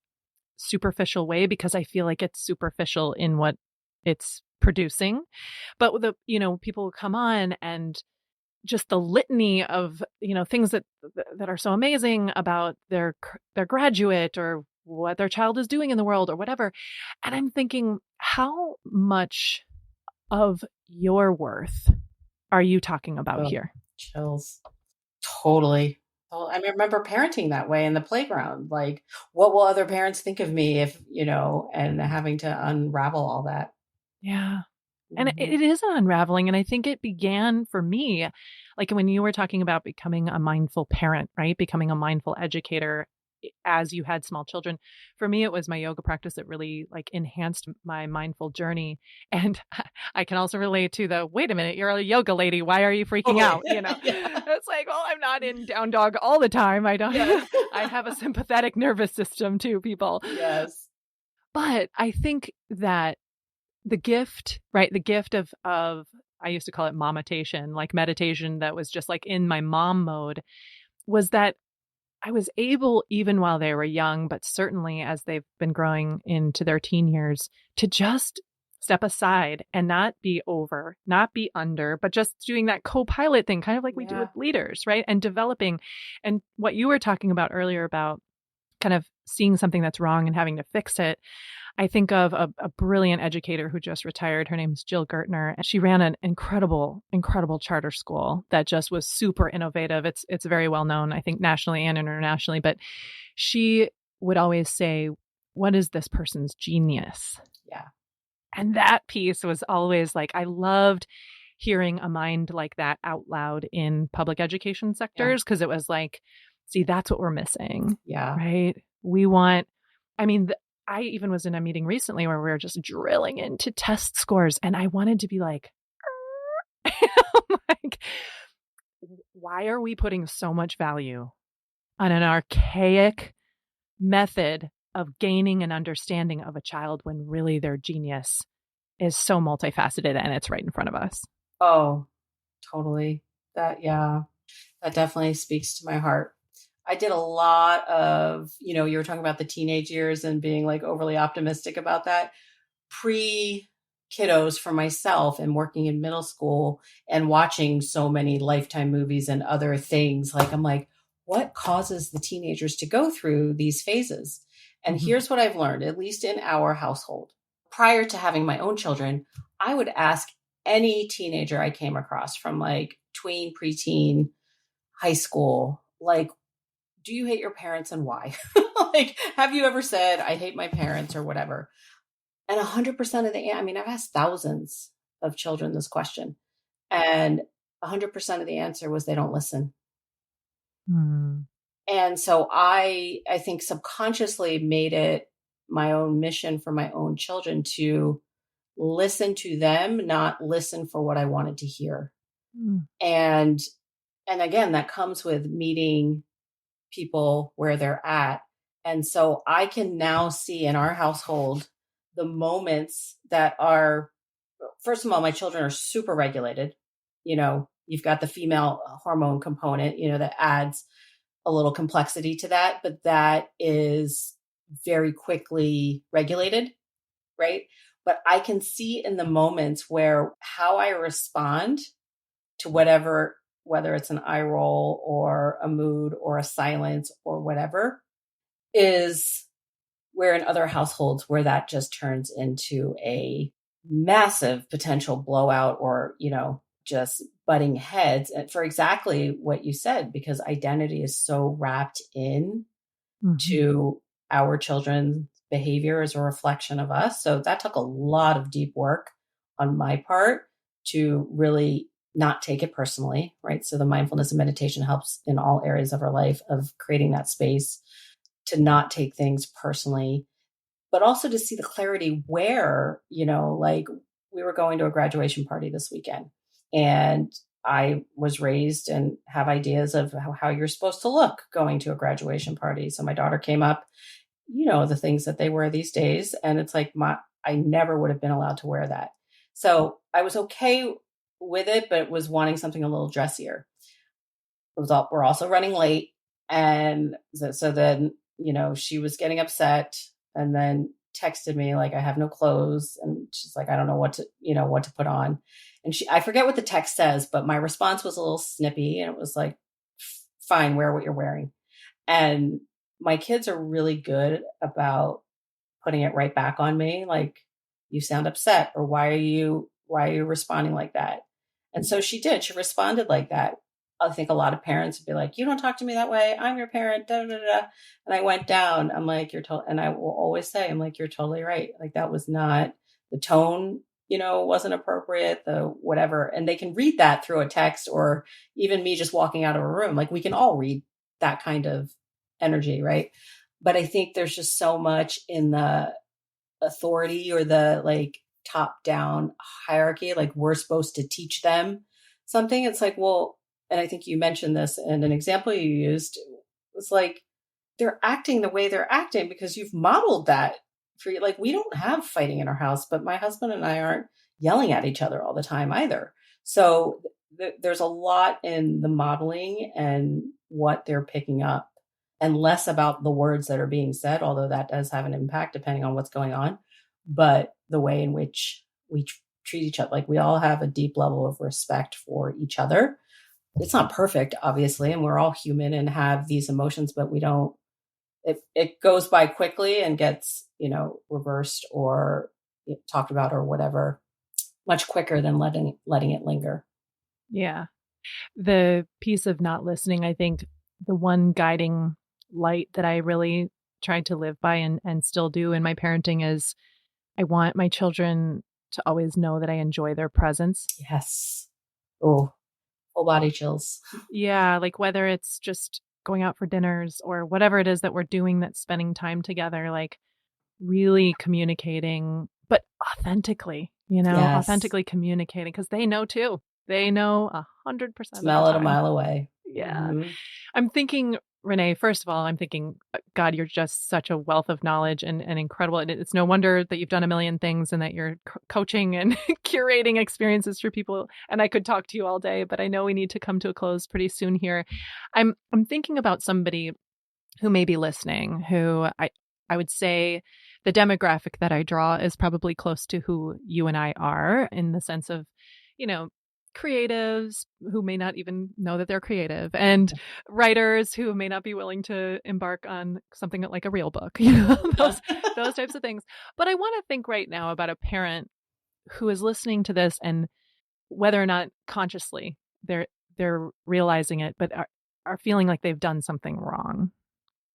superficial way because I feel like it's superficial in what it's producing. But people will come on and just the litany of, things that are so amazing about their graduate or what their child is doing in the world or whatever. And I'm thinking, how much of your worth are you talking about here? Chills. Totally. Well, I remember parenting that way in the playground. Like, what will other parents think of me if, and having to unravel all that. Yeah. And it is an unraveling. And I think it began for me, like when you were talking about becoming a mindful parent, right? Becoming a mindful educator as you had small children. For me, it was my yoga practice that really like enhanced my mindful journey. And I can also relate to the, wait a minute, you're a yoga lady. Why are you freaking out? Yeah. It's like, well, I'm not in down dog all the time. I don't, I have a sympathetic nervous system too, people. Yes. But I think that the gift, right? The gift of I used to call it momitation, like meditation that was just like in my mom mode, was that I was able, even while they were young, but certainly as they've been growing into their teen years, to just step aside and not be over, not be under, but just doing that co-pilot thing, kind of like we do with leaders, right? And developing. And what you were talking about earlier about kind of seeing something that's wrong and having to fix it. I think of a brilliant educator who just retired. Her name's Jill Gertner, and she ran an incredible charter school that just was super innovative. It's very well known, I think, nationally and internationally. But she would always say, "What is this person's genius?" Yeah. And that piece was always like, I loved hearing a mind like that out loud in public education sectors, because it was like, see, that's what we're missing. Yeah. Right. I even was in a meeting recently where we were just drilling into test scores, and I wanted to be like, like, why are we putting so much value on an archaic method of gaining an understanding of a child when really their genius is so multifaceted and it's right in front of us? Oh, totally. That definitely speaks to my heart. I did a lot of, you were talking about the teenage years and being like overly optimistic about that. Pre-kiddos for myself and working in middle school and watching so many Lifetime movies and other things. Like, I'm like, what causes the teenagers to go through these phases? And here's what I've learned, at least in our household. Prior to having my own children, I would ask any teenager I came across from like tween, preteen, high school, like, do you hate your parents and why? Like, have you ever said, I hate my parents or whatever? And 100% I've asked thousands of children this question, and 100% of the answer was they don't listen. And so I think subconsciously made it my own mission for my own children to listen to them, not listen for what I wanted to hear. And again, that comes with meeting people where they're at. And so I can now see in our household the moments that are, first of all, my children are super regulated. You've got the female hormone component, that adds a little complexity to that, but that is very quickly regulated, right? But I can see in the moments where how I respond to whatever, whether it's an eye roll or a mood or a silence or whatever, is where in other households where that just turns into a massive potential blowout or, just butting heads, and for exactly what you said, because identity is so wrapped in to our children's behavior as a reflection of us. So that took a lot of deep work on my part to really not take it personally, right? So the mindfulness and meditation helps in all areas of our life of creating that space to not take things personally, but also to see the clarity where, like we were going to a graduation party this weekend, and I was raised and have ideas of how you're supposed to look going to a graduation party. So my daughter came up, the things that they wear these days. And it's like, I never would have been allowed to wear that. So I was okay with it, but was wanting something a little dressier. We're also running late. And so then, she was getting upset and then texted me like, I have no clothes. And she's like, I don't know what to put on. And I forget what the text says, but my response was a little snippy. And it was like, fine, wear what you're wearing. And my kids are really good about putting it right back on me. Like, you sound upset, or why are you responding like that? And so she did. She responded like that. I think a lot of parents would be like, you don't talk to me that way. I'm your parent. Da, da, da, da. And I went down. I'm like, and I will always say, I'm like, you're totally right. Like, that was not the tone, wasn't appropriate, the whatever. And they can read that through a text, or even me just walking out of a room. Like, we can all read that kind of energy, right? But I think there's just so much in the authority or the like top down hierarchy. Like, we're supposed to teach them something. It's like, well, and I think you mentioned this, and an example you used was like, they're acting the way they're acting because you've modeled that for you. Like, we don't have fighting in our house, but my husband and I aren't yelling at each other all the time either. So there's a lot in the modeling and what they're picking up, and less about the words that are being said, although that does have an impact depending on what's going on, but the way in which we treat each other. Like, we all have a deep level of respect for each other. It's not perfect, obviously, and we're all human and have these emotions, but we don't, it goes by quickly and gets, reversed or talked about or whatever, much quicker than letting it linger. Yeah. The piece of not listening, I think the one guiding light that I really tried to live by and still do in my parenting is I want my children to always know that I enjoy their presence. Yes. Oh, full body chills. Yeah. Like, whether it's just going out for dinners or whatever it is that we're doing that's spending time together, like really communicating, but authentically, Yes. authentically communicating, because they know too. They know 100% Smell it a mile away. Yeah. Mm-hmm. I'm thinking, Renee, first of all, I'm thinking, God, you're just such a wealth of knowledge and incredible. And it's no wonder that you've done a million things and that you're coaching and curating experiences for people. And I could talk to you all day, but I know we need to come to a close pretty soon here. I'm thinking about somebody who may be listening, who I would say the demographic that I draw is probably close to who you and I are, in the sense of, creatives who may not even know that they're creative, and writers who may not be willing to embark on something like a real book, those types of things. But I want to think right now about a parent who is listening to this, and whether or not consciously they're realizing it, but are feeling like they've done something wrong,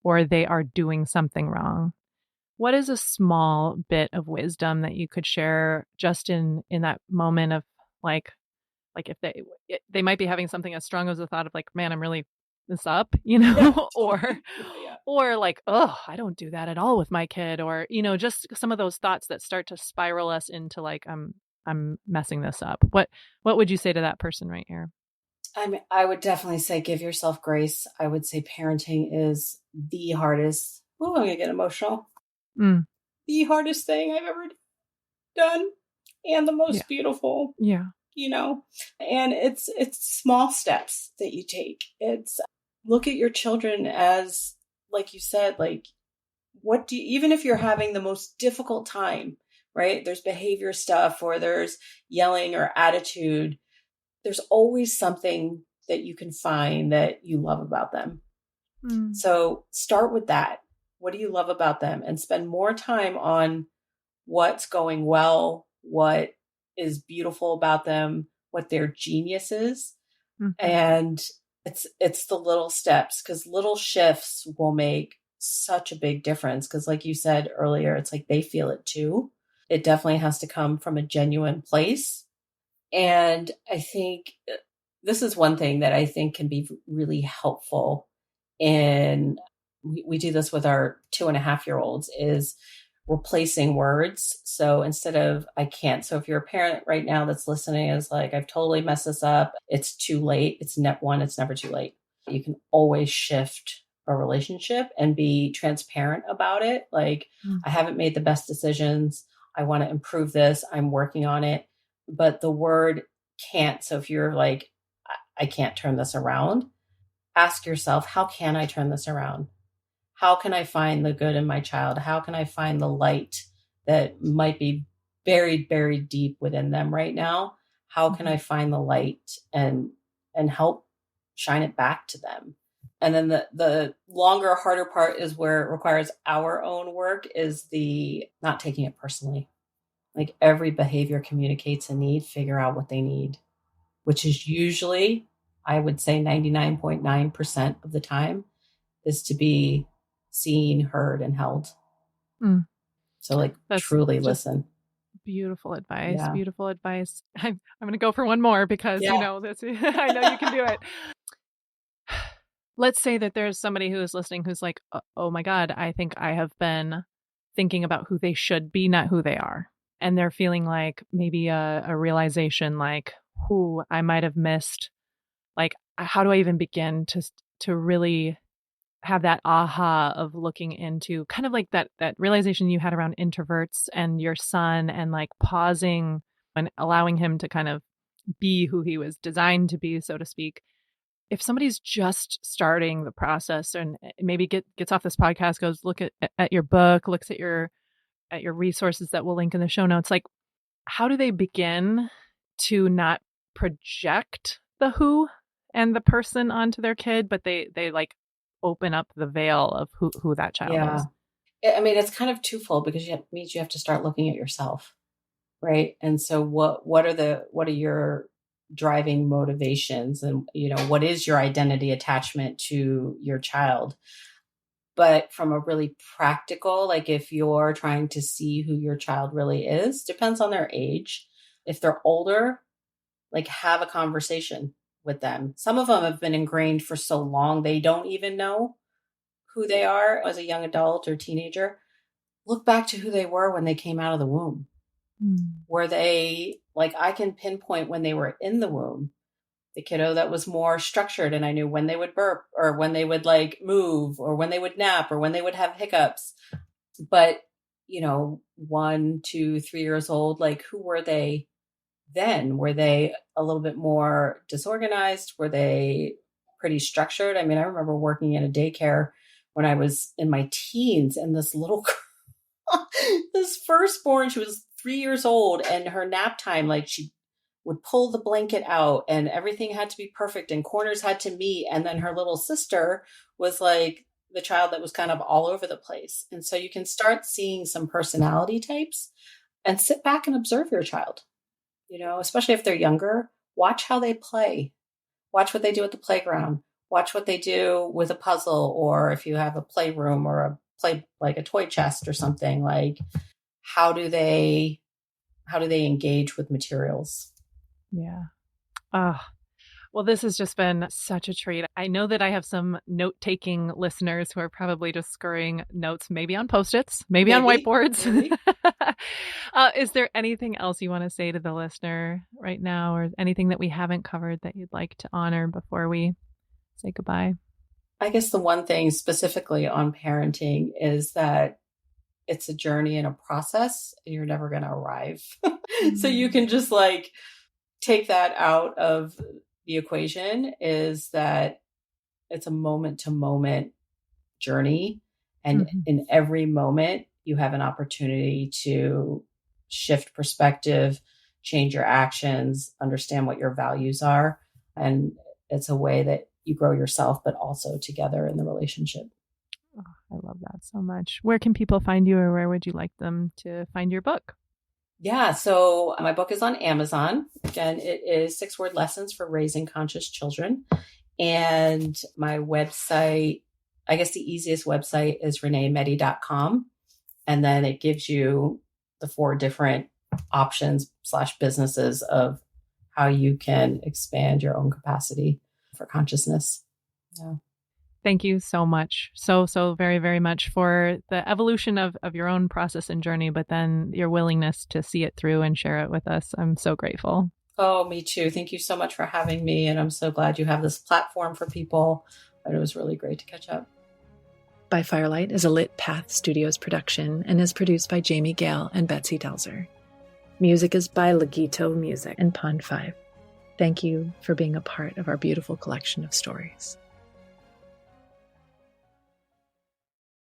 or they are doing something wrong. What is a small bit of wisdom that you could share just in that moment of like if they might be having something as strong as the thought of like, man, I'm really this up, or like, oh, I don't do that at all with my kid, or, just some of those thoughts that start to spiral us into like, I'm messing this up. What would you say to that person right here? I would definitely say give yourself grace. I would say parenting is the hardest. Oh, I'm going to get emotional. the hardest thing I've ever done and the most beautiful. Yeah. And it's small steps that you take. It's look at your children as, like you said, like, even if you're having the most difficult time, right? There's behavior stuff or there's yelling or attitude. There's always something that you can find that you love about them. So start with that. What do you love about them? And spend more time on what's going well, what is beautiful about them, what their genius is. And it's the little steps, because little shifts will make such a big difference. Because like you said earlier, it's like they feel it too. It definitely has to come from a genuine place. And I think this is one thing that I think can be really helpful. And we do this with our 2.5-year-olds, is replacing words. So instead of I can't. So if you're a parent right now that's listening is like, I've totally messed this up. It's too late. It's never too late. You can always shift a relationship and be transparent about it. Like, I haven't made the best decisions. I want to improve this. I'm working on it. But the word can't. So if you're like, I can't turn this around, ask yourself, how can I turn this around? How can I find the good in my child? How can I find the light that might be buried deep within them right now? How can I find the light and help shine it back to them? And then the longer, harder part is where it requires our own work, is the not taking it personally. Like, every behavior communicates a need. Figure out what they need, which is usually, I would say 99.9% of the time, is to be seen, heard, and held. So like, that's truly listen. Beautiful advice. Yeah. Beautiful advice. I'm going to go for one more because this. I know you can do it. Let's say that there's somebody who is listening who's like, oh my God, I think I have been thinking about who they should be, not who they are. And they're feeling like maybe a realization like, who I might have missed. Like, how do I even begin to really have that aha of looking into kind of like that realization you had around introverts and your son, and like pausing and allowing him to kind of be who he was designed to be, so to speak. If somebody's just starting the process and maybe gets off this podcast, goes look at your book, looks at your resources that we'll link in the show notes, like, how do they begin to not project the who and the person onto their kid, but they like open up the veil of who that child is? I mean, it's kind of twofold, because it means you have to start looking at yourself, right? And so what are your driving motivations, and what is your identity attachment to your child? But from a really practical, like, if you're trying to see who your child really is, depends on their age. If they're older, like, have a conversation with them. Some of them have been ingrained for so long, they don't even know who they are as a young adult or teenager. Look back to who they were when they came out of the womb. Were they, like, I can pinpoint when they were in the womb, the kiddo that was more structured, and I knew when they would burp, or when they would like move, or when they would nap, or when they would have hiccups. But 1, 2, 3 years old, like, who were they then? Were they a little bit more disorganized? Were they pretty structured? I mean, I remember working in a daycare when I was in my teens, and this little this firstborn, she was 3 years old, and her nap time, like, she would pull the blanket out and everything had to be perfect and corners had to meet. And then her little sister was like the child that was kind of all over the place. And so you can start seeing some personality types, and sit back and observe your child, especially if they're younger. Watch how they play. Watch what they do at the playground. Watch what they do with a puzzle, or if you have a playroom or a play, like a toy chest or something, like, how do they engage with materials? Yeah. Well, this has just been such a treat. I know that I have some note-taking listeners who are probably just scurrying notes, maybe on Post-its, maybe on whiteboards. Maybe. Is there anything else you want to say to the listener right now, or anything that we haven't covered that you'd like to honor before we say goodbye? I guess the one thing specifically on parenting is that it's a journey and a process, and you're never going to arrive. So you can just like take that out of the equation, is that it's a moment to moment journey. And in every moment, you have an opportunity to shift perspective, change your actions, understand what your values are. And it's a way that you grow yourself, but also together in the relationship. Oh, I love that so much. Where can people find you, or where would you like them to find your book? Yeah, so my book is on Amazon. Again, it is 6-word lessons for raising conscious children. And my website, I guess the easiest website is reneemetty.com. And then it gives you the 4 different options / businesses of how you can expand your own capacity for consciousness. Yeah. Thank you so much. So very, very much for the evolution of your own process and journey, but then your willingness to see it through and share it with us. I'm so grateful. Oh, me too. Thank you so much for having me. And I'm so glad you have this platform for people. And it was really great to catch up. By Firelight is a Lit Path Studios production and is produced by Jamie Gale and Betsy Delzer. Music is by Legito Music and Pond 5. Thank you for being a part of our beautiful collection of stories.